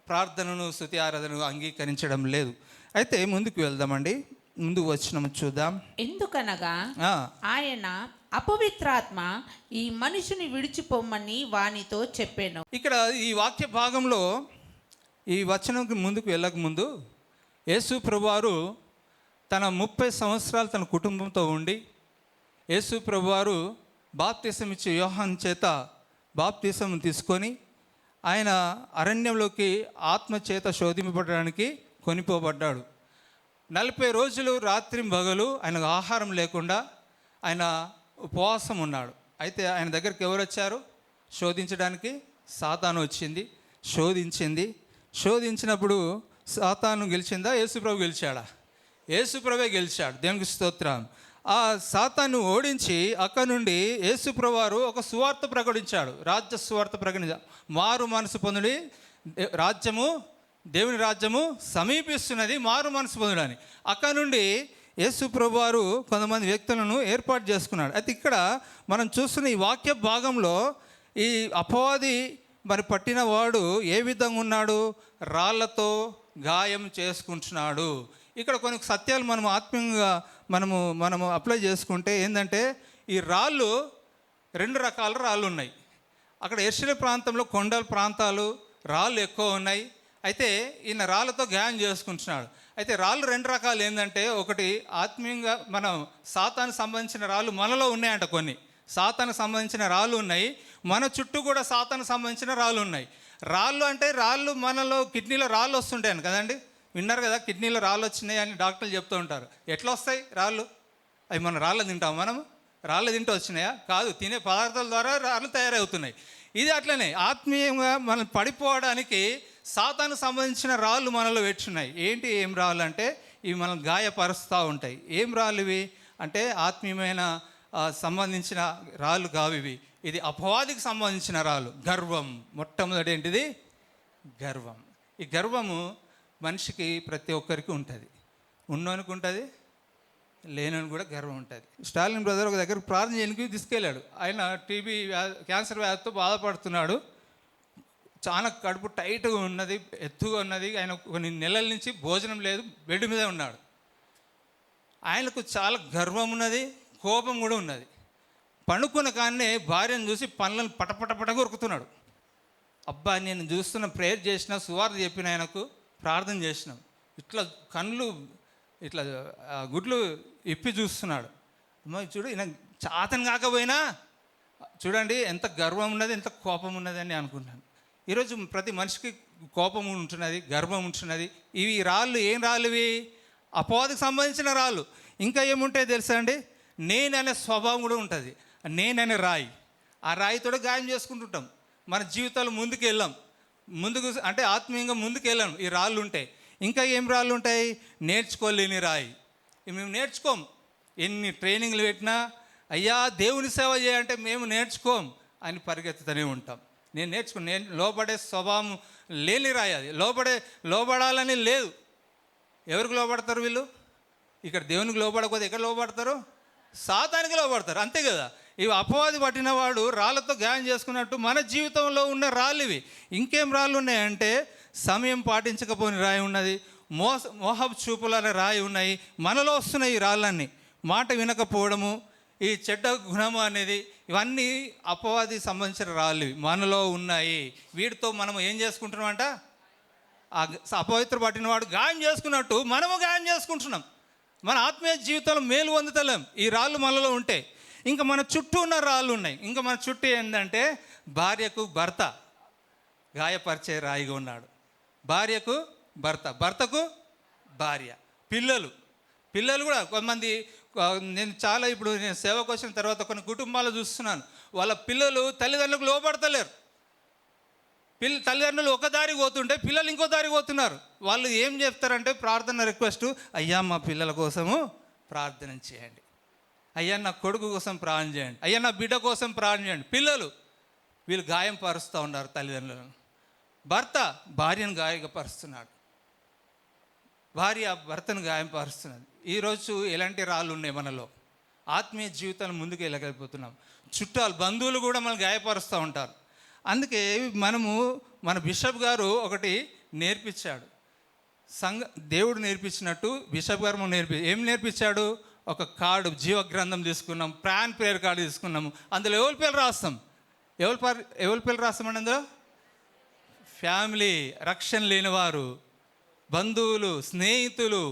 ప్రార్థనను స్తుతి ఆరాధనను అంగీకరించడం లేదు. అయితే ముందుకు వెళ్దామండి. ముందుకు వచ్చినాము చూద్దాం. ఎందుకనగా ఆయన అపవిత్రాత్మ ఈ మనిషిని విడిచిపోమ్మని వానితో చెప్పాను. ఇక్కడ ఈ వాక్య భాగంలో ఈ వచనంకి ముందుకు వెళ్ళక ముందు యేసు ప్రభువారు తన 30 సంవత్సరాలు తన కుటుంబంతో ఉండి, యేసు ప్రభువారు బాప్తిసం ఇచ్చే యోహాను చేత బాప్తిసం తీసుకొని ఆయన అరణ్యంలోకి ఆత్మ చేత శోధింపబడడానికి కొనిపోబడ్డాడు. 40 రోజులు రాత్రి పగలు ఆయనకు ఆహారం లేకుండా ఆయన ఉపవాసం ఉన్నాడు. అయితే ఆయన దగ్గరికి ఎవరు వచ్చారు? శోధించడానికి సాతాను వచ్చింది, శోధించినప్పుడు సాతాను గెలిచిందా? యేసుప్రభు గెలిచాడా? యేసుప్రభే గెలిచాడు. దేవునికి స్తోత్రం. ఆ సాతాను ఓడించి అక్కడ నుండి యేసుప్రభు వారు ఒక సువార్త ప్రకటించాడు, రాజ్య సువార్త ప్రకటించాడు. మారు మనసు పొందుడి, దేవుని రాజ్యము సమీపిస్తున్నది, మారు మనసు పొందుడని. అక్కడ నుండి యేసు ప్రభు వారు కొంతమంది వ్యక్తులను ఏర్పాటు చేసుకున్నాడు. అయితే ఇక్కడ మనం చూస్తున్న ఈ వాక్య భాగంలో ఈ అపవాది మరి పట్టిన వాడు ఏ విధంగా ఉన్నాడు? రాళ్లతో గాయం చేసుకుంటున్నాడు. ఇక్కడ కొన్ని సత్యాలు మనం ఆత్మీయంగా మనము అప్లై చేసుకుంటే ఏంటంటే, ఈ రాళ్ళు 2 రకాల రాళ్ళు ఉన్నాయి. అక్కడ యెరూషలేము ప్రాంతంలో కొండల ప్రాంతాలు, రాళ్ళు ఎక్కువ ఉన్నాయి. అయితే ఈయన రాళ్ళతో గాయం చేసుకుంటున్నాడు. అయితే రాళ్ళు 2 రకాలు ఏంటంటే, ఒకటి ఆత్మీయంగా మనం సాతాను సంబంధించిన రాళ్ళు మనలో ఉన్నాయంట. కొన్ని సాతాను సంబంధించిన రాళ్ళు ఉన్నాయి, మన చుట్టూ కూడా సాతాను సంబంధించిన రాళ్ళు ఉన్నాయి. రాళ్ళు అంటే రాళ్ళు మనలో కిడ్నీలో రాళ్ళు వస్తుంటాయని కదండి, విన్నారు కదా, కిడ్నీలో రాళ్ళు వచ్చినాయి అని డాక్టర్లు చెప్తూ ఉంటారు. ఎట్లా వస్తాయి రాళ్ళు? అవి మనం రాళ్ళు తింటాం, మనం రాళ్ళు తింటూ వచ్చినాయా? కాదు, తినే పదార్థాల ద్వారా రాళ్ళు తయారవుతున్నాయి. ఇది అట్లనే ఆత్మీయంగా మనం పడిపోవడానికి సాతాను సంబంధించిన రాళ్ళు మనలో పెట్టున్నాయి. ఏం రాళ్ళు అంటే ఇవి మనం గాయపరుస్తూ ఉంటాయి. ఏం రాళ్ళు ఇవి అంటే ఆత్మీయమైన సంబంధించిన రాళ్ళు కావు ఇవి. ఇది అపవాదికి సంబంధించిన రాళ్ళు. గర్వం మొట్టమొదటి ఏంటిది? గర్వం. ఈ గర్వము మనిషికి ప్రతి ఒక్కరికి ఉంటుంది. ఉన్నోనికి ఉంటుంది, లేనని కూడా గర్వం ఉంటుంది. స్టాలిన్ బ్రదర్ ఒక దగ్గర ప్రార్థన చేయడానికి తీసుకెళ్ళాడు. ఆయన టీబీ క్యాన్సర్ వ్యాధితో బాధపడుతున్నాడు. చాలా కడుపు టైట్గా ఉన్నది, ఎత్తుగా ఉన్నది. ఆయన కొన్ని నెలల నుంచి భోజనం లేదు, బెడ్ మీద ఉన్నాడు. ఆయనకు చాలా గర్వం ఉన్నది, కోపం కూడా ఉన్నది. పండుకున్న కానీ భార్యను చూసి పనులను పటపట కొరుకుతున్నాడు. అబ్బా, నేను చూస్తున్న, ప్రేయర్ చేసిన, సువార్త చెప్పిన, ఆయనకు ప్రార్థన చేసినాం, ఇట్లా కళ్ళు ఇట్లా గుడ్లు ఇప్పి చూస్తున్నాడు. అమ్మ చూడు, ఈయన చాతను కాకపోయినా చూడండి ఎంత గర్వం ఉన్నది, ఎంత కోపం ఉన్నది అని అనుకున్నాను. ఈరోజు ప్రతి మనిషికి కోపం ఉంటున్నది, గర్వం ఉంటున్నది. ఇవి రాళ్ళు ఏం రాళ్ళు? ఇవి అపవాదికి సంబంధించిన రాళ్ళు. ఇంకా ఏముంటాయి తెలుసా అండి? నేననే స్వభావం కూడా ఉంటుంది. నేననే రాయి, ఆ రాయితో గాయం చేసుకుంటుంటాం. మన జీవితాలు ముందుకు అంటే ఆత్మీయంగా ముందుకు వెళ్ళాం ఈ రాళ్ళు ఉంటాయి. ఇంకా ఏం రాళ్ళు ఉంటాయి? నేర్చుకోలేని రాయి. మేము నేర్చుకోం. ఎన్ని ట్రైనింగ్లు పెట్టినా, అయ్యా దేవుని సేవ చేయాలంటే మేము నేర్చుకోం అని పరిగెత్తుతూనే ఉంటాం. నేను లోబడే స్వభావం లేని రాయి అది. లోబడాలని లేదు. ఎవరికి లోబడతారు వీళ్ళు? ఇక్కడ దేవునికి లోబడకపోతే ఎక్కడ లోబడతారు? సాతానికి లోబడతారు, అంతే కదా. ఇవి అపవాది పట్టిన వాడు రాళ్ళతో గాయం చేసుకున్నట్టు మన జీవితంలో ఉన్న రాళ్ళు ఇవి. ఇంకేం రాళ్ళు ఉన్నాయంటే, సమయం పాటించకపోని రాయి ఉన్నది, మోహపు చూపుల రాయి ఉన్నాయి. మనలో వస్తున్నాయి ఈ రాళ్ళన్నీ. మాట వినకపోవడము, ఈ చెడ్డ గుణము అనేది, ఇవన్నీ అపవాది సంబంధించిన రాళ్ళు మనలో ఉన్నాయి. వీటితో మనం ఏం చేసుకుంటున్నామంట? అపవిత్ర పట్టిన వాడు గాయం చేసుకున్నట్టు మనము గాయం చేసుకుంటున్నాం. మన ఆత్మీయ జీవితంలో మేలు పొందుతలేం ఈ రాళ్ళు మనలో ఉంటే. ఇంకా మన చుట్టూ ఉన్న రాళ్ళు ఉన్నాయి. ఇంకా మన చుట్టూ ఏంటంటే, భార్యకు భర్త గాయపరిచే రాయిగా ఉన్నాడు, భార్యకు భర్త, భర్తకు భార్య, పిల్లలు కూడా కొంతమంది. నేను సేవకు వచ్చిన తర్వాత కొన్ని కుటుంబాలు చూస్తున్నాను, వాళ్ళ పిల్లలు తల్లిదండ్రులకు లోబడతలేరు. తల్లిదండ్రులు ఒక దారి పోతుంటే పిల్లలు ఇంకో దారి పోతున్నారు. వాళ్ళు ఏం చెప్తారంటే ప్రార్థన రిక్వెస్ట్, అయ్యా మా పిల్లల కోసము ప్రార్థన చేయండి, అయ్యా నా కొడుకు కోసం ప్రార్థన చేయండి, అయ్యా నా బిడ్డ కోసం ప్రార్థన చేయండి. పిల్లలు వీళ్ళు గాయం పరుస్తూ ఉన్నారు తల్లిదండ్రులను. భర్త భార్యను గాయపరుస్తున్నాడు, భార్య భర్తను గాయపరుస్తున్నది. ఈరోజు ఎలాంటి రాళ్ళు ఉన్నాయి మనలో? ఆత్మీయ జీవితాలు ముందుకు వెళ్ళగలిగిపోతున్నాం. చుట్టాలు బంధువులు కూడా మనం గాయపరుస్తూ ఉంటారు. అందుకే మన బిషప్ గారు ఒకటి నేర్పించాడు. దేవుడు నేర్పించినట్టు బిషప్ గారు ఏం నేర్పించాడు? ఒక కార్డు, జీవ గ్రంథం తీసుకున్నాం, ప్రాన్ ప్రేయర్ కార్డు తీసుకున్నాము. అందులో ఎవరి పేరు రాస్తాం? ఎవరి పేరు రాస్తామండి? అందులో ఫ్యామిలీ, రక్షణ లేనివారు, బంధువులు, స్నేహితులు,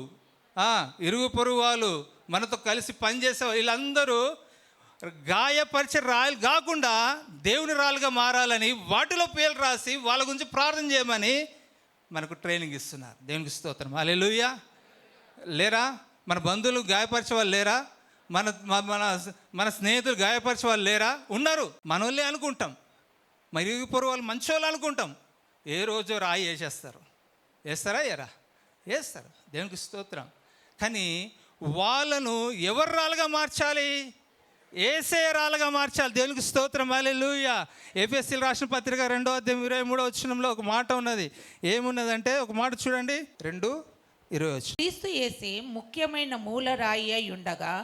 ఇరుగు పొరుగు వాళ్ళు, మనతో కలిసి పనిచేసే వీళ్ళందరూ గాయపరిచే రాయలు కాకుండా దేవుని రాళ్ళుగా మారాలని వాటిలో పేర్లు రాసి వాళ్ళ గురించి ప్రార్థన చేయమని మనకు ట్రైనింగ్ ఇస్తున్నారు. దేవునికి స్తోత్రం. హల్లెలూయా. లేరా? మన బంధువులు గాయపరిచే వాళ్ళు లేరా? మన స్నేహితులు గాయపరిచే వాళ్ళు లేరా? ఉన్నారు. మన వాళ్ళే అనుకుంటాం, మరి పొరుగు వాళ్ళు మంచి వాళ్ళు అనుకుంటాం. ఏ రోజు రాయి వేసేస్తారు. వేస్తారా? వేస్తారు. దేవునికి స్తోత్రం. కానీ వాళ్ళను ఎవరు రాళ్ళుగా మార్చాలి? ఏసే రాళ్ళుగా మార్చాలి. దేవునికి స్తోత్రం. హల్లెలూయా. ఎఫెసీయులకు రాసిన పత్రిక 2:23 ఒక మాట ఉన్నది. ఏమున్నదంటే ఒక మాట చూడండి, 2:20. క్రీస్తు యేసే ముఖ్యమైన మూలరాయి అయి ఉండగా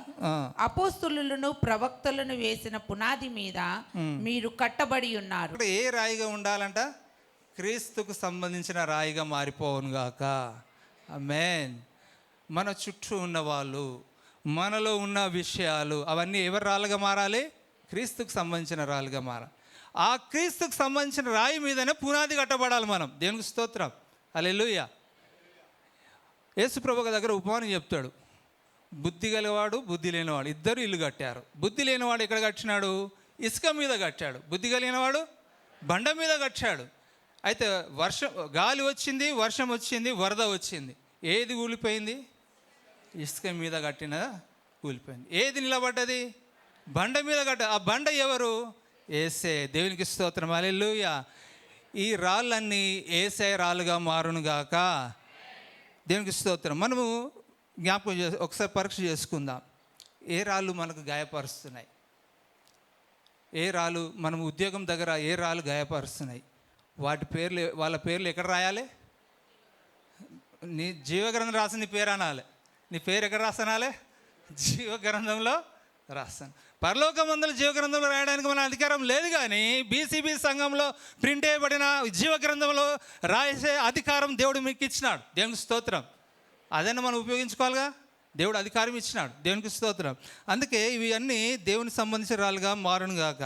అపోస్తలులను ప్రవక్తలను వేసిన పునాది మీద మీరు కట్టబడి ఉన్నారు. ఇక్కడ ఏ రాయిగా ఉండాలంట? క్రీస్తుకు సంబంధించిన రాయిగా మారిపోవును గాక. ఆమేన్. మన చుట్టూ ఉన్న వాళ్ళు, మనలో ఉన్న విషయాలు అవన్నీ ఎవరి రాళ్ళుగా మారాలి? క్రీస్తుకు సంబంధించిన రాళ్ళుగా మారాలి. ఆ క్రీస్తుకు సంబంధించిన రాయి మీదనే పునాది కట్టబడాలి మనం. దేవునికి స్తోత్రం. హల్లెలూయా. యేసుప్రభు దగ్గర ఉపమానం చెప్తాడు. బుద్ధి గలవాడు, బుద్ధి లేనివాడు ఇద్దరు ఇల్లు కట్టారు. బుద్ధి లేనివాడు ఎక్కడ కట్టినాడు? ఇసుక మీద కట్టాడు. బుద్ధి కలిగినవాడు బండ మీద కట్టాడు. అయితే గాలి వచ్చింది, వర్షం వచ్చింది, వరద వచ్చింది. ఏది కూలిపోయింది? ఇసుక మీద కట్టిన కూలిపోయింది. ఏది నిలబడ్డది? బండ మీద ఆ బండ ఎవరు? యేసే. దేవునికి స్తోత్రం. హల్లెలూయా. ఈ రాళ్ళన్నీ యేసే రాళ్ళుగా మారునుగాక. దేవునికి స్తోత్రం. మనము జ్ఞాపకం ఒకసారి పరీక్ష చేసుకుందాం. ఏ రాళ్ళు మనకు గాయపరుస్తున్నాయి? ఏ రాళ్ళు మనం ఉద్యోగం దగ్గర ఏ రాళ్ళు గాయపరుస్తున్నాయి? వాళ్ళ పేర్లు ఎక్కడ రాయాలి? నీ జీవగ్రంథం రాసి నీ పేరు అనాలి. నీ పేరు ఎక్కడ రాసనాలి? జీవగ్రంథంలో రాస్తాను. పరలోకమందుల జీవగ్రంథంలో రాయడానికి మన అధికారం లేదు, కానీ బీసీబీ సంఘంలో ప్రింట్ చేయబడిన జీవగ్రంథంలో రాసే అధికారం దేవుడు మీకు ఇచ్చినాడు. దేవునికి స్తోత్రం. అదైనా మనం ఉపయోగించుకోవాలిగా. దేవుడు అధికారం ఇచ్చినాడు. దేవునికి స్తోత్రం. అందుకే ఇవి అన్నీ దేవునికి సంబంధించిన రాళ్ళుగా మారునుగాక.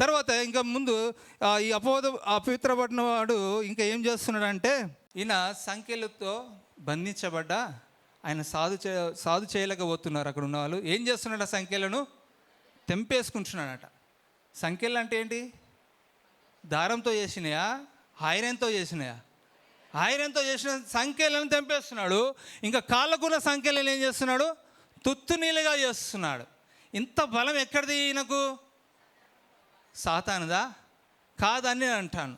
తర్వాత ఇంకా ముందు ఈ అపవిత్రపడిన వాడు ఇంకా ఏం చేస్తున్నాడంటే, ఈయన సంఖ్యలతో బంధించబడ్డ ఆయన సాధు చేయలేకపోతున్నారు. అక్కడ ఉన్న వాళ్ళు ఏం చేస్తున్నాడు? ఆ సంఖ్యలను తెంపేసుకుంటున్నాడట. సంఖ్యలు అంటే ఏంటి? దారంతో చేసినాయా? ఐరన్తో చేసినాయా? ఐరన్తో చేసిన సంఖ్యలను తెంపేస్తున్నాడు. ఇంకా కాళ్ళకున్న సంఖ్యలను ఏం చేస్తున్నాడు? తుత్తు నీళ్ళుగా చేస్తున్నాడు. ఇంత బలం ఎక్కడిది ఈయనకు? సాతానుదా? కాదని నేను అంటాను.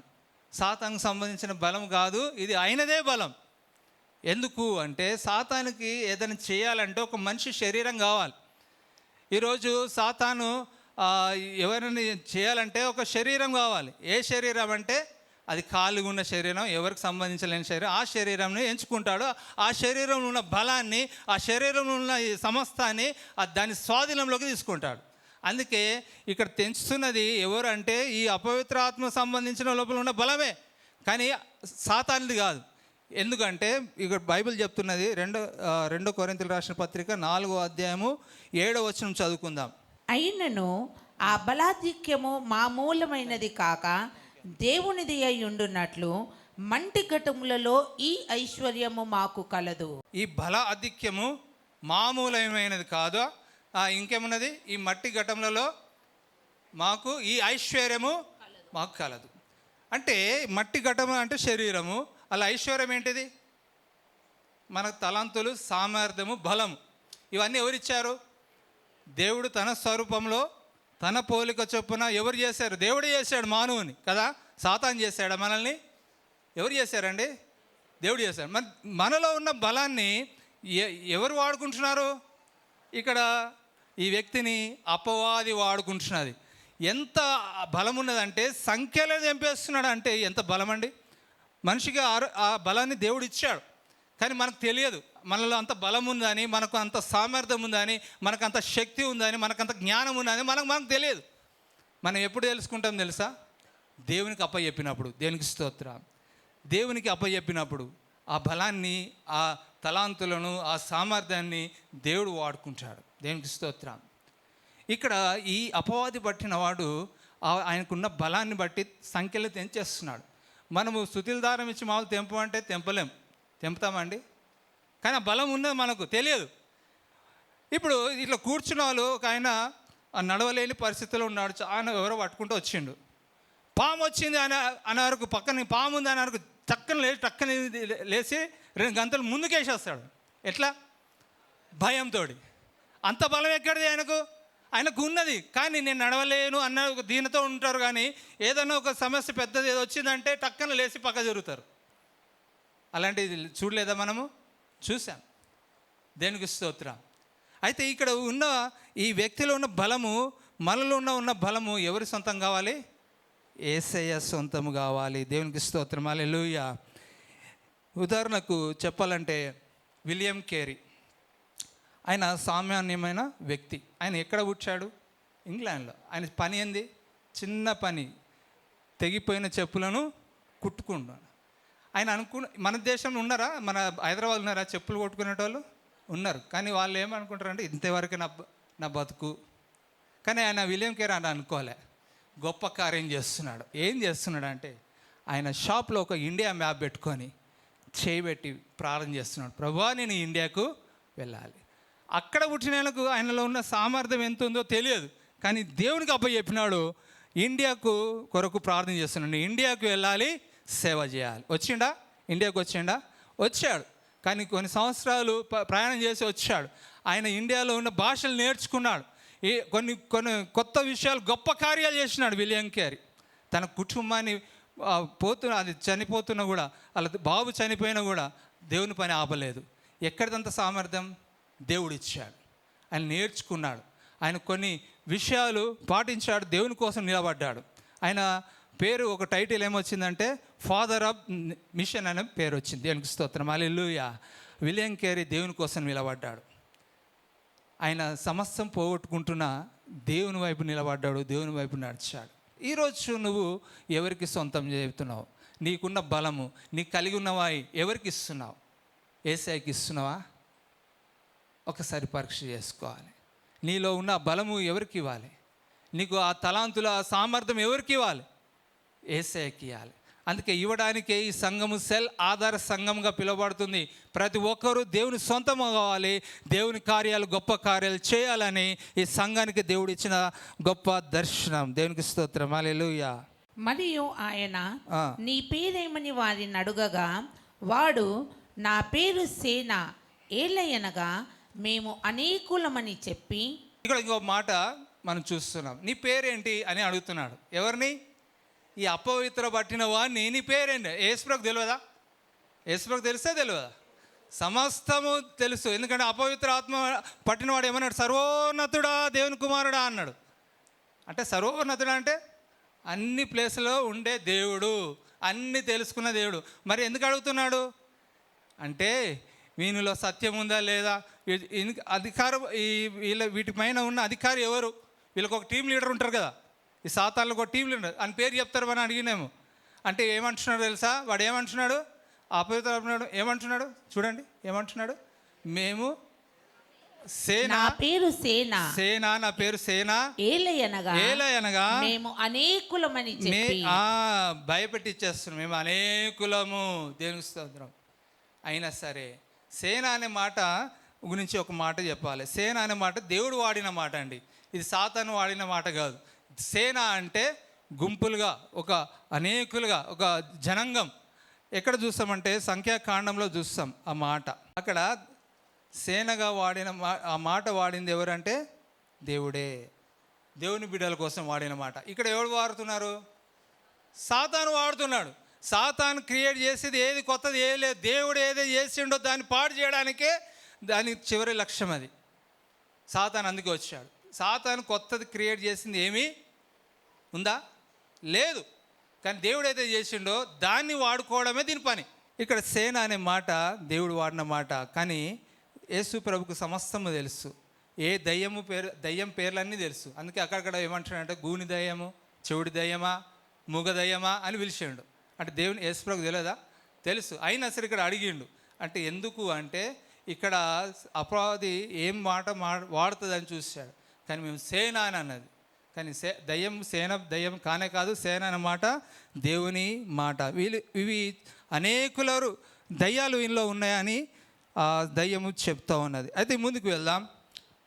సాతానుకు సంబంధించిన బలం కాదు, ఇది ఆయనదే బలం. ఎందుకు అంటే సాతానుకి ఏదైనా చేయాలంటే ఒక మనిషి శరీరం కావాలి. ఈరోజు సాతాను ఎవరిని చేయాలంటే ఒక శరీరం కావాలి. ఏ శరీరం అంటే అది ఖాళీగా ఉన్న శరీరం, ఎవరికి సంబంధించలేని శరీరం. ఆ శరీరంని ఎంచుకుంటాడు. ఆ శరీరంలో ఉన్న బలాన్ని, ఆ శరీరంలో ఉన్న సమస్తాన్ని దాని స్వాధీనంలోకి తీసుకుంటాడు. అందుకే ఇక్కడ తెంచుతున్నది ఎవరు అంటే ఈ అపవిత్ర ఆత్మ సంబంధించిన లోపల ఉన్న బలమే, కానీ సాతానుది కాదు. ఎందుకంటే ఇక్కడ బైబిల్ చెప్తున్నది 2 కొరింథీయులకు రాసిన పత్రిక 4:7 చదువుకుందాం. అయినను ఆ బలాధిక్యము మామూలమైనది కాక దేవునిది అయి ఉండునట్లు మంటి ఘటములలో ఈ ఐశ్వర్యము మాకు కలదు. ఈ బల ఆధిక్యము మామూలమైనది కాదు. ఇంకేమున్నది? ఈ మట్టి ఘటములలో మాకు ఈ ఐశ్వర్యము మాకు కలదు. అంటే మట్టి ఘటము అంటే శరీరము, అలా ఐశ్వర్యం ఏంటిది? మన తలంతులు, సామర్థ్యము, బలము. ఇవన్నీ ఎవరిచ్చారు? దేవుడు తన స్వరూపంలో తన పోలిక చొప్పున ఎవరు చేశారు? దేవుడే చేశాడు మానవుని కదా. సాతాను చేశాడా మనల్ని? ఎవరు చేశారండి? దేవుడు చేశారు. మనలో ఉన్న బలాన్ని ఎవరు వాడుకుంటున్నారు? ఇక్కడ ఈ వ్యక్తిని అపవాది వాడుకుంటున్నది. ఎంత బలం ఉన్నదంటే సంఖ్యలో చంపేస్తున్నాడు. అంటే ఎంత బలం అండి! మనిషికి ఆ బలాన్ని దేవుడు ఇచ్చాడు, కానీ మనకు తెలియదు. మనలో అంత బలం ఉందని, మనకు అంత సామర్థ్యం ఉందని, మనకు అంత శక్తి ఉందని, మనకంత జ్ఞానం ఉందని మనకు తెలియదు. మనం ఎప్పుడు తెలుసుకుంటాం తెలుసా? దేవునికి అప్పచెప్పినప్పుడు. దేవునికి స్తోత్రం. దేవునికి అప్పచెప్పినప్పుడు ఆ బలాన్ని, ఆ తలాంతులను, ఆ సామర్థ్యాన్ని దేవుడు వాడుకుంటాడు. దేవునికి స్తోత్రం. ఇక్కడ ఈ అపవాది పట్టిన వాడు ఆయనకున్న బలాన్ని బట్టి సంఖ్యలు తెంచేస్తున్నాడు. మనము స్తుతుల దారం ఇచ్చి మామూలు తెంపమంటే తెంపుతామండి? కానీ ఆ బలం ఉన్నది మనకు తెలియదు. ఇప్పుడు ఇట్లా కూర్చున్న వాళ్ళు ఒక ఆయన నడవలేని పరిస్థితిలో ఉన్నాడు. ఆయన ఎవరో పట్టుకుంటూ వచ్చిండు. పాము వచ్చింది అనే వరకు, పక్కన పాము ఉంది అనే వరకు టక్కన లేచి 2 గంటలు ముందుకేసేస్తాడు. ఎట్లా? భయంతో. అంత బలం ఎక్కడిది ఆయనకు ఉన్నది. కానీ నేను నడవలేను అన్న ఒక దీనితో ఉంటారు. కానీ ఏదైనా ఒక సమస్య పెద్దది ఏదో వచ్చిందంటే టక్కన లేచి పక్క జరుగుతారు. అలాంటిది చూడలేదా? మనము చూసాం. దేనికి స్తోత్రం. అయితే ఇక్కడ ఉన్న ఈ వ్యక్తిలో ఉన్న బలము, మనలో ఉన్న బలము ఎవరి సొంతం కావాలి? యేసయ్య సొంతము కావాలి. దేవునికి స్తోత్రం. హల్లెలూయా. ఉదాహరణకు చెప్పాలంటే విలియం కేరీ, ఆయన సామాన్యమైన వ్యక్తి. ఆయన ఎక్కడ పుట్టాడు? ఇంగ్లాండ్లో. ఆయన పని ఏంది? చిన్న పని, తెగిపోయిన చెప్పులను కుట్టుకుంటాడు. ఆయన మన దేశంలో ఉన్నారా? మన హైదరాబాద్ ఉన్నారా చెప్పులు కొట్టుకునేటోళ్ళు? ఉన్నారు. కానీ వాళ్ళు ఏమనుకుంటారంటే ఇంతవరకు నా బతుకు. కానీ ఆయన విలియం కేరీ అని అనుకోలే. గొప్ప కార్యం చేస్తున్నాడు. ఏం చేస్తున్నాడు అంటే ఆయన షాప్లో ఒక ఇండియా మ్యాప్ పెట్టుకొని చేయబెట్టి ప్రార్థన చేస్తున్నాడు. ప్రభువా, నేను ఇండియాకు వెళ్ళాలి. అక్కడ పుట్టినకు ఆయనలో ఉన్న సామర్థ్యం ఎంత ఉందో తెలియదు, కానీ దేవునికి అప్పచెప్పినాడు. ఇండియాకు కొరకు ప్రార్థన చేస్తున్నాడు. ఇండియాకు వెళ్ళాలి, సేవ చేయాలి. ఇండియాకు వచ్చాడు. కానీ కొన్ని సంవత్సరాలు ప్రయాణం చేసి వచ్చాడు. ఆయన ఇండియాలో ఉన్న భాషలు నేర్చుకున్నాడు. కొన్ని కొత్త విషయాలు, గొప్ప కార్యాలు చేసినాడు విలియం కేరీ. తన కుటుంబాన్ని అది చనిపోతున్నా కూడా, వాళ్ళ బాబు చనిపోయినా కూడా దేవుని పని ఆపలేదు. ఎక్కడిదంత సామర్థ్యం? దేవుడు ఇచ్చాడు. ఆయన నేర్చుకున్నాడు. ఆయన కొన్ని విషయాలు పాటించాడు. దేవుని కోసం నిలబడ్డాడు. ఆయన పేరు, ఒక టైటిల్ ఏమొచ్చిందంటే ఫాదర్ ఆఫ్ మిషన్ అనే పేరు వచ్చింది. దేవునికి స్తోత్రం. హల్లెలూయా. విలియం కేరీ దేవుని కోసం నిలబడ్డాడు. ఆయన సమస్తం పోగొట్టుకుంటున్నా దేవుని వైపు నిలబడ్డాడు, దేవుని వైపు నడిచాడు. ఈరోజు నువ్వు ఎవరికి సొంతం చెబుతున్నావు? నీకున్న బలము, నీకు కలిగి ఉన్నవా ఎవరికి ఇస్తున్నావు? యేసయ్యకి ఇస్తున్నావా? ఒకసారి పరీక్ష చేసుకోవాలి. నీలో ఉన్న బలము ఎవరికి ఇవ్వాలి? నీకు ఆ తలాంతుల సామర్థ్యం ఎవరికి ఇవ్వాలి? యేసయ్యకి ఇవ్వాలి. అందుకే ఇవ్వడానికే ఈ సంఘము సెల్ ఆధార సంఘంగా పిలువబడుతుంది. ప్రతి ఒక్కరూ దేవుని సొంతం కావాలి, దేవుని కార్యాలు, గొప్ప కార్యాలు చేయాలని ఈ సంఘానికి దేవుడు ఇచ్చిన గొప్ప దర్శనం. దేవునికి స్తోత్రం. హల్లెలూయా. మరియు ఆయన నీ పేరేమని వారిని అడుగగా వాడు, నా పేరు సేన, ఏలయనగా మేము అనేకులమని చెప్పి. ఇక్కడ ఇంకో మాట మనం చూస్తున్నాం. నీ పేరేంటి అని అడుగుతున్నాడు. ఎవరిని? ఈ అపవిత్ర పట్టిన వాడిని నీ పేరేంటి? యేసుప్రభుకు తెలియదా? యేసుప్రభుకు తెలియదా? సమస్తము తెలుసు. ఎందుకంటే అపవిత్ర ఆత్మ పట్టినవాడు ఏమన్నాడు? సర్వోన్నతుడా, దేవుని కుమారుడా అన్నాడు. అంటే సర్వోన్నతుడా అంటే అన్ని ప్లేస్లో ఉండే దేవుడు, అన్నీ తెలుసుకున్న దేవుడు. మరి ఎందుకు అడుగుతున్నాడు అంటే వీనిలో సత్యం ఉందా లేదా, అధికారం వీటిపైన ఉన్న అధికారి ఎవరు? వీళ్ళకి ఒక టీం లీడర్ ఉంటారు కదా, ఈ సాతాన్లకు ఒక టీం లీడర్ అని పేరు చెప్తారు అని అడిగినాము. అంటే ఏమంటున్నాడు తెలుసా? వాడు ఏమంటున్నాడు? అపవిత్రుడు ఏమంటున్నాడు? చూడండి ఏమంటున్నాడు? మేము సేన, నా పేరు సేన, సేన, నా పేరు సేన, ఏలయనగా మేము అనేకులమని చెప్పి భయపెట్టిచ్చేస్తున్నాం. మేము అనేకులము. దేవునికి స్తోత్రం. అయినా సరే సేన అనే మాట గురించి ఒక మాట చెప్పాలి. సేన అనే మాట దేవుడు వాడిన మాట అండి, ఇది సాతాను వాడిన మాట కాదు. సేన అంటే గుంపులుగా, ఒక అనేకులుగా, ఒక జనాంగం. ఎక్కడ చూస్తామంటే సంఖ్యాకాండంలో చూస్తాం ఆ మాట. అక్కడ సేనగా వాడిన ఆ మాట వాడింది ఎవరంటే దేవుడే, దేవుని బిడ్డల కోసం వాడిన మాట. ఇక్కడ ఎవరు వాడుతున్నారు? సాతాను వాడుతున్నాడు. సాతాను క్రియేట్ చేసేది ఏది కొత్తది ఏది లేదు. దేవుడు ఏదో చేసిండో దాన్ని పాడు చేయడానికే దాని చివరి లక్ష్యం అది. సాతాను అందుకే వచ్చాడు. సాతాను కొత్తది క్రియేట్ చేసింది ఏమీ ఉందా? లేదు. కానీ దేవుడు ఏదైతే చేసిండో దాన్ని వాడుకోవడమే దీని పని. ఇక్కడ సేన అనే మాట దేవుడు వాడిన మాట, కానీ యేసు ప్రభుకు సమస్తము తెలుసు. ఏ దయ్యం పేర్లన్నీ తెలుసు. అందుకే అక్కడక్కడ ఏమంటాడంటే గూని దయ్యము, చెవుడి దయ్యమా, మూగ దయ్యమా అని పిలిచిండు. అంటే దేవుని యేసు ప్రభుకు తెలియదా? తెలుసు. అయినా సరే ఇక్కడ అడిగిండు. అంటే ఎందుకు అంటే ఇక్కడ అపవాది ఏం మాట వాడుతుందని చూశాడు. కానీ మేము సేన అని అన్నది. కానీ దయ్యం కానే కాదు, సేన అన్నమాట దేవుని మాట. ఇవి అనేకులరు దయ్యాలు వీళ్ళలో ఉన్నాయని ఆ దయ్యము చెప్తా ఉన్నది. అయితే ముందుకు వెళ్దాం.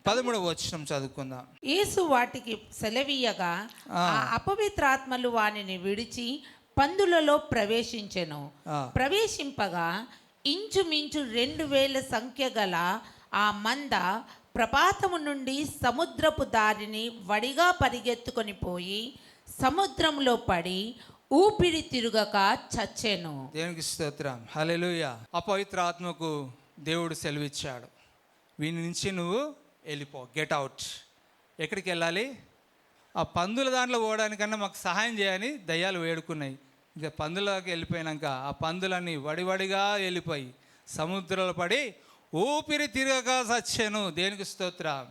13వ వచనం చదువుకుందాం. యేసు వాటికి సెలవీయగా ఆ అపవిత్రాత్మలు వానిని విడిచి పందులలో ప్రవేశించెను. ప్రవేశింపగా ఇంచుమించు 2000 సంఖ్య గల ఆ మంద ప్రపాతము నుండి సముద్రపు దారిని వడిగా పరిగెత్తుకొని పోయి సముద్రంలో పడి ఊపిరి తిరుగక చచ్చెను. దేవునికి స్తోత్రం. హల్లెలూయా. అపవిత్ర ఆత్మకు దేవుడు సెలవిచ్చాడు, వీని నుంచి నువ్వు వెళ్ళిపో, గెట్ అవుట్. ఎక్కడికి వెళ్ళాలి? ఆ పందుల దాంట్లో పోవడానికన్నా మాకు సహాయం చేయని దయ్యాలు వేడుకున్నాయి. ఇక పందులకి వెళ్ళిపోయినాక ఆ పందులన్నీ వడివడిగా వెళ్ళిపోయి సముద్రంలో పడి ఊపిరి తిరగక చచ్చాను. దేనికి స్తోత్రం.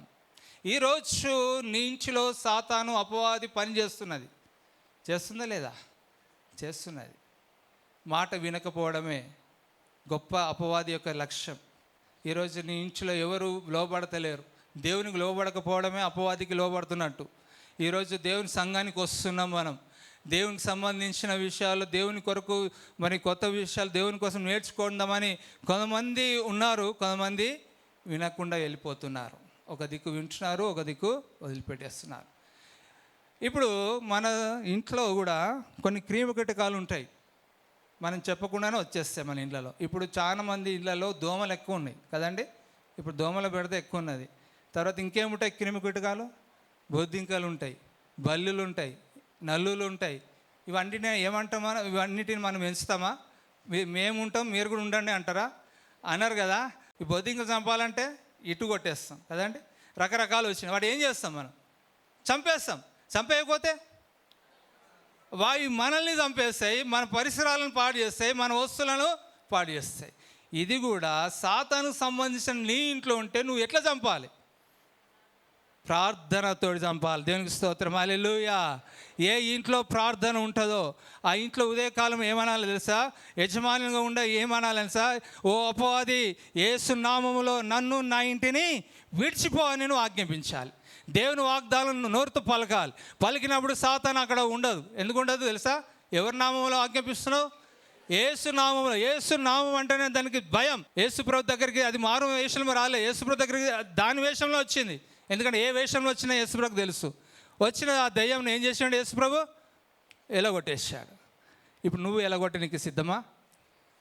ఈరోజు నీ ఇంటిలో సాతాను అపవాది పని చేస్తుందా లేదా? చేస్తున్నది. మాట వినకపోవడమే గొప్ప అపవాది యొక్క లక్ష్యం. ఈరోజు నీ ఇంటిలో ఎవరు లోబడతలేరు. దేవునికి లోబడకపోవడమే అపవాదికి లోబడుతున్నట్టు. ఈరోజు దేవుని సంఘానికి వస్తున్నాం మనం. దేవునికి సంబంధించిన విషయాలు, దేవుని కొరకు మరి కొత్త విషయాలు దేవుని కోసం నేర్చుకుందామని కొంతమంది ఉన్నారు, కొంతమంది వినకుండా వెళ్ళిపోతున్నారు. ఒక దిక్కు వింటున్నారు, ఒక దిక్కు వదిలిపెట్టేస్తున్నారు. ఇప్పుడు మన ఇంట్లో కూడా కొన్ని క్రిమికీటకాలు ఉంటాయి, మనం చెప్పకుండానే వచ్చేస్తాయి మన ఇళ్ళలో. ఇప్పుడు చాలామంది ఇళ్ళలో దోమలు ఎక్కువ ఉన్నాయి కదండి. ఇప్పుడు దోమల బెడద ఎక్కువ ఉన్నది. తర్వాత ఇంకేముంటాయి క్రిమికీటకాలు? బొద్దింకలు ఉంటాయి, బల్లులు ఉంటాయి, నల్లులు ఉంటాయి. ఇవన్నిటిని ఏమంటాం మనం? ఇవన్నిటిని మనం పెంచుతామా? మేము ఉంటాం, మీరు కూడా ఉండండి అంటారా? అన్నారు కదా. ఈ బొద్దింకలు చంపాలంటే ఇటు కొట్టేస్తాం కదండి. రకరకాలు వచ్చినాయి. వాడు ఏం చేస్తాం? మనం చంపేస్తాం. చంపేయకపోతే వాయు మనల్ని చంపేస్తాయి, మన పరిసరాలను పాడు చేస్తాయి, మన వస్తువులను పాడు చేస్తాయి. ఇది కూడా సాతానుకు సంబంధించిన నీ ఇంట్లో ఉంటే నువ్వు ఎట్లా చంపాలి? ప్రార్థనతో చంపాలి. దేవునికి స్తోత్రం. హల్లెలూయా. ఏ ఇంట్లో ప్రార్థన ఉంటుందో ఆ ఇంట్లో ఉదయకాలం ఏమనాలి తెలుసా? యజమానిగా ఉండే ఏమనాలి తెలుసా? ఓ అపవాది, యేసు నామములో నన్ను నా ఇంటిని విడిచిపో అని నువ్వు ఆజ్ఞాపించాలి. దేవుని వాగ్దానం నోరుతో పలకాలి. పలికినప్పుడు సాతాను అక్కడ ఉండదు. ఎందుకు ఉండదు తెలుసా? ఎవరి నామంలో ఆజ్ఞాపిస్తున్నావు? యేసు నామంలో. యేసు నామం అంటేనే దానికి భయం. యేసు ప్రభు దగ్గరికి అది మారు వేషంలో రాలే, యేసు ప్రభు దగ్గరికి దాని వేషంలో వచ్చింది. ఎందుకంటే ఏ వేషంలో వచ్చినా యేసు ప్రభుకు తెలుసు. వచ్చిన ఆ దయ్యంను ఏం చేసాడు? యేసు ప్రభు ఎలగొట్టేశాడు. ఇప్పుడు నువ్వు ఎలగొట్టడానికి సిద్ధమా?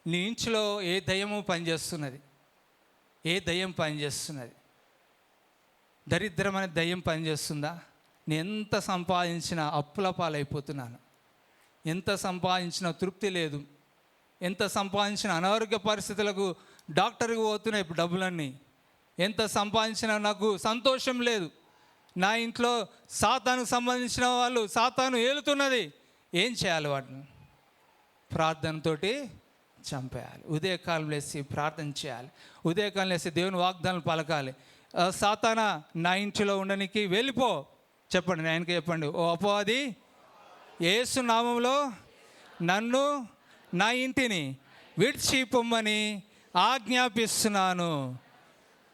నీ ఇంట్లో ఏ దయ్యము పనిచేస్తున్నది? ఏ దయ్యం పనిచేస్తున్నది? దరిద్రం అనే దయ్యం పనిచేస్తుందా? నేను ఎంత సంపాదించినా అప్పుల పాలైపోతున్నాను, ఎంత సంపాదించినా తృప్తి లేదు, ఎంత సంపాదించిన అనారోగ్య పరిస్థితులకు డాక్టర్కి పోతున్నాయి ఇప్పుడు డబ్బులన్నీ, ఎంత సంపాదించినా నాకు సంతోషం లేదు. నా ఇంట్లో సాతానుకు సంబంధించిన వాళ్ళు, సాతాను ఏలుతున్నది. ఏం చేయాలి? వాటిని ప్రార్థనతోటి చంపేయాలి. ఉదయకాలం లేసి ప్రార్థన చేయాలి. ఉదయకాలం లేసి దేవుని వాగ్దానాలు పలకాలి. సాతానా, నా ఇంటిలో ఉండడానికి వెళ్ళిపో. చెప్పండి, ఆయనకి చెప్పండి, ఓ అపవాది, యేసు నామంలో నన్ను నా ఇంటిని విడిచి పొమ్మని ఆజ్ఞాపిస్తున్నాను.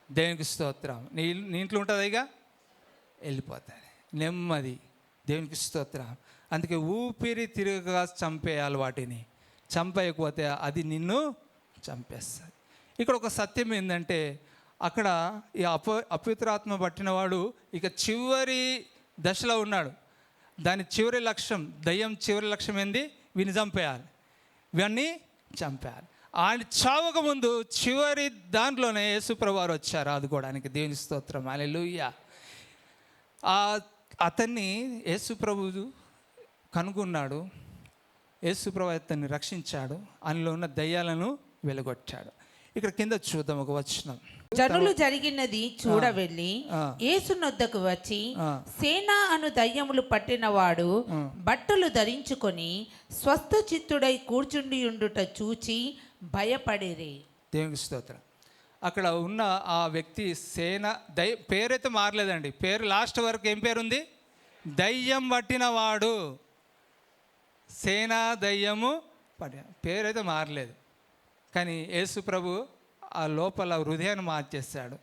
దేవునికి స్తోత్రం. నీ ఇంట్లో ఉంటుంది, ఇక వెళ్ళిపోతుంది నెమ్మది. దేవునికి స్తోత్రం. అందుకే ఊపిరి తిరగగా చంపేయాలి. వాటిని చంపేయకపోతే అది నిన్ను చంపేస్తుంది. ఇక్కడ ఒక సత్యం ఏంటంటే, అక్కడ ఈ అపవిత్రాత్మ పట్టినవాడు ఇక చివరి దశలో ఉన్నాడు. దాని చివరి లక్ష్యం, దయ్యం చివరి లక్ష్యం ఏంది? వీని చంపేయాలి, ఇవన్నీ చంపేయాలి. ఆయన చావక ముందు చివరి దాంట్లోనే యేసుప్రభు వారు వచ్చారు ఆదుకోవడానికి. దేవుని స్తోత్రం. హల్లెలూయా. అతన్ని యేసుప్రభు కనుగొన్నాడు. యేసుప్రభు అతన్ని రక్షించాడు, ఆయనలో ఉన్న దయ్యాలను వెలగొట్టాడు. ఇక్కడ కింద చూద్దాం ఒక వచనం. జనులు జరిగినది చూడ వెళ్ళి యేసునొద్దకు వచ్చి సేనా అను దయ్యములు పట్టినవాడు బట్టలు ధరించుకొని స్వస్థ చిత్తుడై కూర్చుండి ఉండుట చూచి భయపడిరి. దేవునికి స్తోత్రం. అక్కడ ఉన్న ఆ వ్యక్తి సేన పేరైతే మారలేదండి. పేరు లాస్ట్ వరకు ఏం పేరుంది? దయ్యం పట్టినవాడు. సేనా దయ్యము పట్టిన పేరైతే మారలేదు. కానీ యేసు ప్రభు ఆ లోపల హృదయాన్ని మార్చేశాడు.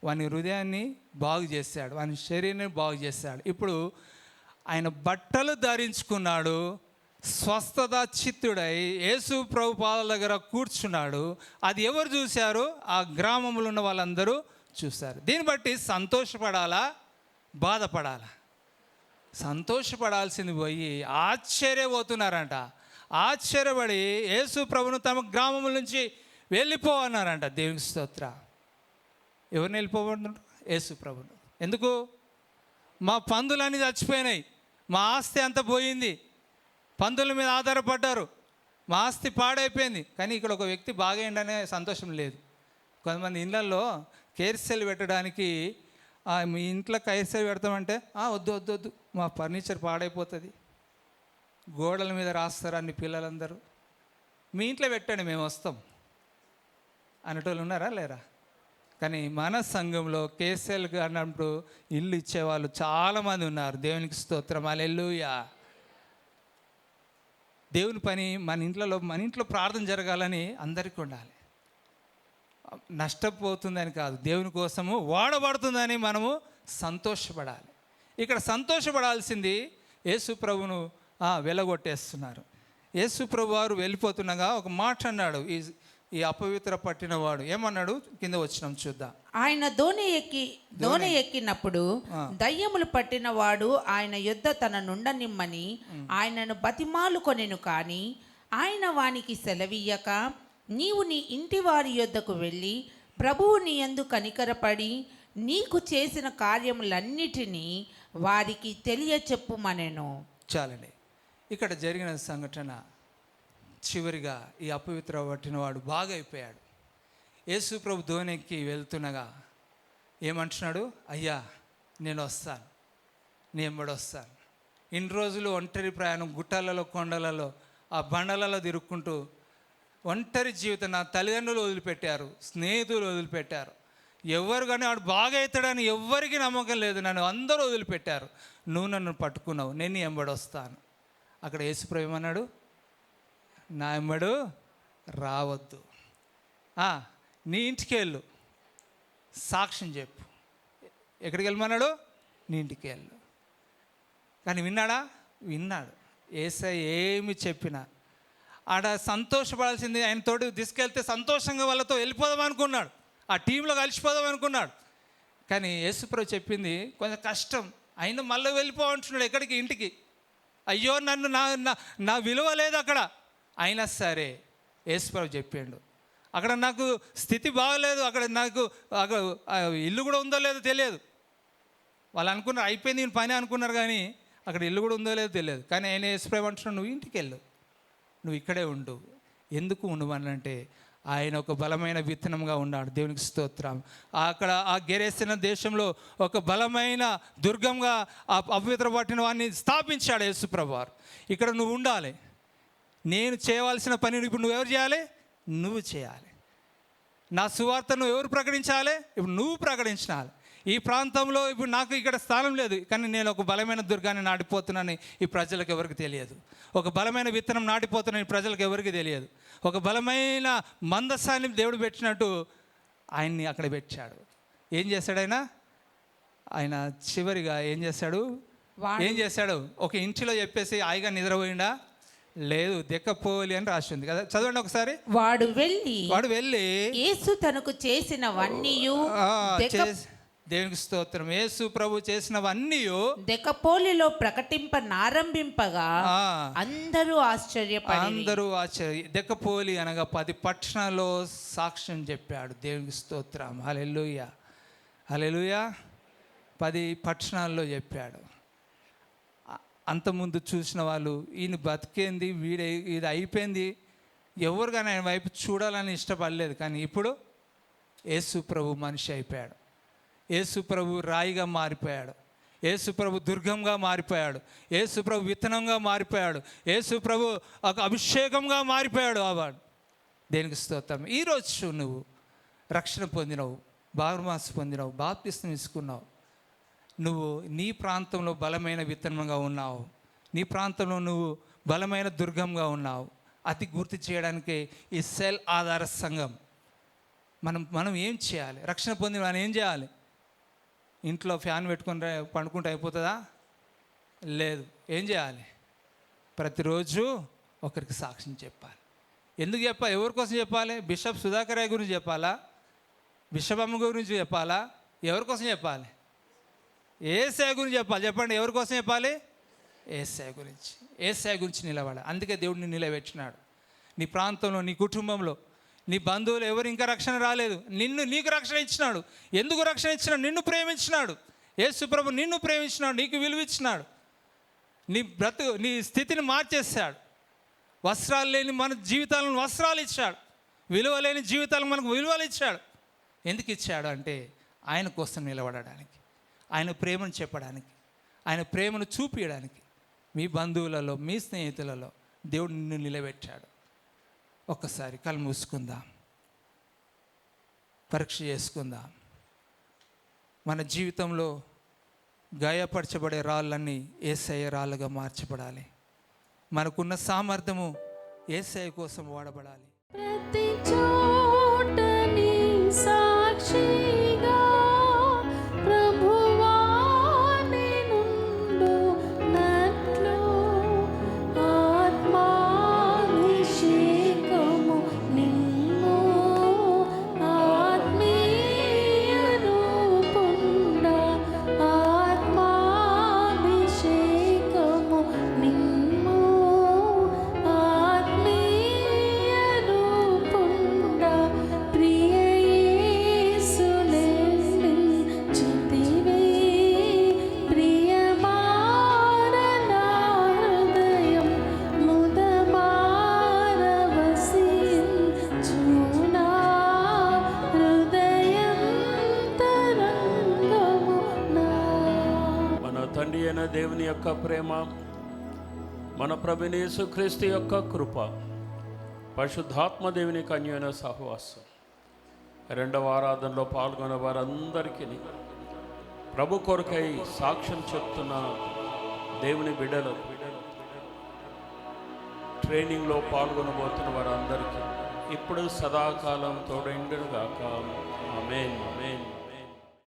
వాని హృదయాన్ని బాగు చేశాడు, వాని శరీరాన్ని బాగు చేశాడు. ఇప్పుడు ఆయన బట్టలు ధరించుకున్నాడు, స్వస్థత చిత్తుడై యేసు ప్రభు పాదాల దగ్గర కూర్చున్నాడు. అది ఎవరు చూశారు? ఆ గ్రామంలో ఉన్న వాళ్ళందరూ చూశారు. దీన్ని బట్టి సంతోషపడాలా, బాధపడాలా? సంతోషపడాల్సింది పోయి ఆశ్చర్యపోతున్నారంట. ఆశ్చర్యపడి యేసు ప్రభును తమ గ్రామం నుంచి వెళ్ళిపో అన్నారంట. దేవునికి స్తోత్ర. ఎవరిని వెళ్ళిపోమంటారు? యేసు ప్రభును. ఎందుకు? మా పందులన్నీ చచ్చిపోయినాయి, మా ఆస్తి అంతా పోయింది, పందుల మీద ఆధారపడ్డారు, మా ఆస్తి పాడైపోయింది. కానీ ఇక్కడ ఒక వ్యక్తి బాగైండనే సంతోషం లేదు. కొంతమంది ఇళ్ళల్లో కేర్సెల్ పెట్టడానికి మీ ఇంట్లో కైర్సెల్ పెడతామంటే వద్దు వద్దు వద్దు, మా ఫర్నిచర్ పాడైపోతుంది, గోడల మీద రాస్తారు అన్ని పిల్లలందరూ, మీ ఇంట్లో పెట్టండి మేము వస్తాం అనేటోళ్ళు ఉన్నారా లేరా? కానీ మన సంఘంలో కేసెల్ అన్నప్పుడు ఇల్లు ఇచ్చేవాళ్ళు చాలామంది ఉన్నారు. దేవునికి స్తోత్రం, హల్లెలూయా. దేవుని పని మన ఇంట్లో ప్రార్థన జరగాలని అందరికీ ఉండాలి. నష్టపోతుందని కాదు, దేవుని కోసము వాడబడుతుందని మనము సంతోషపడాలి. ఇక్కడ సంతోషపడాల్సింది యేసు ప్రభును వెలగొట్టేస్తున్నారు. యేసు ప్రభు వారు వెళ్ళిపోతుండగా ఒక మాట అన్నాడు ఈ అపవిత్ర పట్టినవాడు. ఏమన్నాడు? కింద వచ్చినాం చూద్దాం. ఆయన దోణి ఎక్కినప్పుడు దయ్యములు పట్టినవాడు ఆయన యుద్ధ తన నుండనిమ్మని ఆయనను బతిమాలు కొనెను. కానీ ఆయన వానికి సెలవీయక, నీవు నీ ఇంటి వారి యొద్దకు వెళ్ళి ప్రభువు నీ యందు కనికరపడి నీకు చేసిన కార్యములన్నిటినీ వారికి తెలియచెప్పుమనెను. చాలండి. ఇక్కడ జరిగిన సంఘటన చివరిగా ఈ అపవిత్ర పట్టినవాడు బాగా అయిపోయాడు. యేసు ప్రభు దోణికి వెళ్తుండగా ఏమంటున్నాడు? అయ్యా నేను వస్తాను, నేను ఎంబడొస్తాను. ఇన్ని రోజులు ఒంటరి ప్రయాణం, గుట్టలలో కొండలలో ఆ బండలలో తిరుక్కుంటూ ఒంటరి జీవితం. నా తల్లిదండ్రులు వదిలిపెట్టారు, స్నేహితులు వదిలిపెట్టారు, ఎవరు కానీ వాడు బాగా అవుతాడని ఎవ్వరికి నమ్మకం లేదు, నన్ను అందరూ వదిలిపెట్టారు, నువ్వు నన్ను పట్టుకున్నావు, నేను ఎంబడొస్తాను. అక్కడ యేసుప్రభు ఏమన్నాడు? నా ఎంబడు రావద్దు, నీ ఇంటికి వెళ్ళు, సాక్ష్యం చెప్పు. ఎక్కడికి వెళ్ళమన్నాడు? నీ ఇంటికి వెళ్ళు. కానీ విన్నాడా? విన్నాడు. యేసయ్య ఏమి చెప్పినా ఆడ సంతోషపడాల్సింది. ఆయన తోటి తీసుకెళ్తే సంతోషంగా వాళ్ళతో వెళ్ళిపోదాం అనుకున్నాడు, ఆ టీంలో కలిసిపోదాం అనుకున్నాడు. కానీ యేసుప్రభు చెప్పింది కొంచెం కష్టం. ఆయన మళ్ళీ వెళ్ళిపోమంటున్నాడు. ఎక్కడికి? ఇంటికి. అయ్యో నన్ను నా విలువ లేదు అక్కడ. అయినా సరే యేసుప్రభు చెప్పిండు, అక్కడ నాకు స్థితి బాగలేదు, అక్కడ నాకు ఇల్లు కూడా ఉందో లేదో తెలియదు. వాళ్ళు అనుకున్నారు అయిపోయింది నేను పని అనుకున్నారు, కానీ అక్కడ ఇల్లు కూడా ఉందో లేదో తెలియదు. కానీ ఆయన యేసుప్రభు అంటున్నాడు, నువ్వు ఇంటికి వెళ్ళు, నువ్వు ఇక్కడే ఉండు. ఎందుకు ఉండమనంటే ఆయన ఒక బలమైన విత్తనంగా ఉన్నాడు. దేవునికి స్తోత్రం. అక్కడ ఆ గెరేసిన దేశంలో ఒక బలమైన దుర్గంగా ఆ అపవిత్ర పట్టిన వాడిని స్థాపించాడు యేసుప్రభు వారు. ఇక్కడ నువ్వు ఉండాలి. నేను చేయవలసిన పని ఇప్పుడు నువ్వెవరు చేయాలి? నువ్వు చేయాలి. నా సువార్తను ఎవరు ప్రకటించాలి? ఇప్పుడు నువ్వు ప్రకటించాలి. ఈ ప్రాంతంలో ఇప్పుడు నాకు ఇక్కడ స్థానం లేదు, కానీ నేను ఒక బలమైన దుర్గాన్ని నాటిపోతున్నాను, ఈ ప్రజలకు ఎవరికి తెలియదు. ఒక బలమైన విత్తనం నాటిపోతున్నాను, ఈ ప్రజలకు ఎవరికి తెలియదు. ఒక బలమైన మందసాన్ని దేవుడు పెట్టినట్టు ఆయన్ని అక్కడ పెట్టాడు. ఏం చేశాడు ఆయన చివరిగా ఏం చేశాడు? ఒక ఇంటిలో చెప్పేసి హాయిగా నిద్రపోయిండా? లేదు, దెక్కపోలి అని రాసి ఉంది కదా, చదవండి ఒకసారి. వాడు వెళ్ళి యేసు తనకు చేసినవన్నీ, దేవునికి స్తోత్రం, యేసు ప్రభు చేసినవన్నీ దెకపోలిలో ప్రకటింపనారంభింపగా అందరూ దెకపోలి అనగా 10 పట్టణాల్లో సాక్ష్యం చెప్పాడు. దేవునికి స్తోత్రం, హల్లెలూయా, హల్లెలూయా. 10 పట్టణాల్లో చెప్పాడు. అంతకుముందు చూసిన వాళ్ళు ఈయన బతికేంది, ఇది అయిపోయింది, ఎవరు కానీ ఆయన వైపు చూడాలని ఇష్టపడలేదు. కానీ ఇప్పుడు యేసు ప్రభు మనిషి అయిపోయాడు. యేసు ప్రభు రాయిగా మారిపోయాడు. యేసు ప్రభు దుర్గంగా మారిపోయాడు. యేసు ప్రభు విత్తనంగా మారిపోయాడు. యేసు ప్రభు ఒక అభిషేకంగా మారిపోయాడు. వాడు దేనికి స్తోత్రం. ఈరోజు నువ్వు రక్షణ పొందినవు, బాప్తిస్మం పొందినవు, బాప్తిస్మం తీసుకున్నావు. నువ్వు నీ ప్రాంతంలో బలమైన విత్తనంగా ఉన్నావు. నీ ప్రాంతంలో నువ్వు బలమైన దుర్గంగా ఉన్నావు. అది గుర్తు చేయడానికి ఈ సెల్ ఆధార సంఘం. మనం ఏం చేయాలి? రక్షణ పొందిన మనం ఏం చేయాలి? ఇంట్లో ఫ్యాన్ పెట్టుకుని పండుకుంటే అయిపోతుందా? లేదు. ఏం చేయాలి? ప్రతిరోజు ఒకరికి సాక్ష్యం చెప్పాలి. ఎందుకు చెప్పాలి? ఎవరి కోసం చెప్పాలి? బిషప్ సుధాకర్ రాయ్ గురించి చెప్పాలా? బిషప్ అమ్మ గురించి చెప్పాలా? ఎవరి కోసం చెప్పాలి? యేసయ్య గురించి చెప్పాలి. చెప్పండి, ఎవరి కోసం చెప్పాలి? యేసయ్య గురించి. యేసయ్య గురించి నిలబడాలి. అందుకే దేవుడిని నిలబెట్టినాడు. నీ ప్రాంతంలో, నీ కుటుంబంలో, నీ బంధువులు ఎవరు ఇంకా రక్షణ రాలేదు, నీకు రక్షణ ఇచ్చినాడు. ఎందుకు రక్షణ ఇచ్చినాడు? నిన్ను ప్రేమించినాడు. యేసు ప్రభు నిన్ను ప్రేమించినాడు, నీకు విలువ ఇచ్చినాడు. నీ స్థితిని మార్చేశాడు. వస్త్రాలు లేని మన జీవితాలను వస్త్రాలు ఇచ్చాడు. విలువ లేని జీవితాలను మనకు విలువలు ఇచ్చాడు. ఎందుకు ఇచ్చాడు అంటే ఆయన కోసం నిలబడడానికి, ఆయన ప్రేమను చెప్పడానికి, ఆయన ప్రేమను చూపించడానికి. మీ బంధువులలో, మీ స్నేహితులలో దేవుడు నిన్ను నిలబెట్టాడు. ఒక్కసారి కళ్ళు మూసుకుందాం, పరీక్ష చేసుకుందాం. మన జీవితంలో గాయపరచబడే రాళ్ళన్నీ యేసయ్య రాళ్ళుగా మార్చబడాలి. మనకున్న సామర్థ్యము యేసయ్య కోసం వాడబడాలి. ప్రతి చోట నీ సాక్షిగా ప్రభువా నేనుండునట్లు ఆత్మాభిషేకము నిన్ను ఆత్మీయ రూపుండ ఆత్మాభిషేకము నిన్ను ఆత్మీయ రూపుండ ప్రియ యేసుని చితివే ప్రియమారన హృదయం ముదమారవసించునా హృదయం తరంగమునా. మన తండ్రి అయిన దేవుని యొక్క ప్రేమ, మన ప్రభువైన యేసుక్రీస్తు యొక్క కృప, పరిశుద్ధాత్మ దేవుని కన్యైన సహవాసం, రెండవ ఆరాధనలో పాల్గొన్న వారందరికీ, ప్రభు కొరకై సాక్ష్యం చెప్తున్న దేవుని బిడ్డలు, ట్రైనింగ్లో పాల్గొనబోతున్న వారందరికీ ఇప్పుడు సదాకాలం తోడైండుగాక. ఆమేన్, ఆమేన్.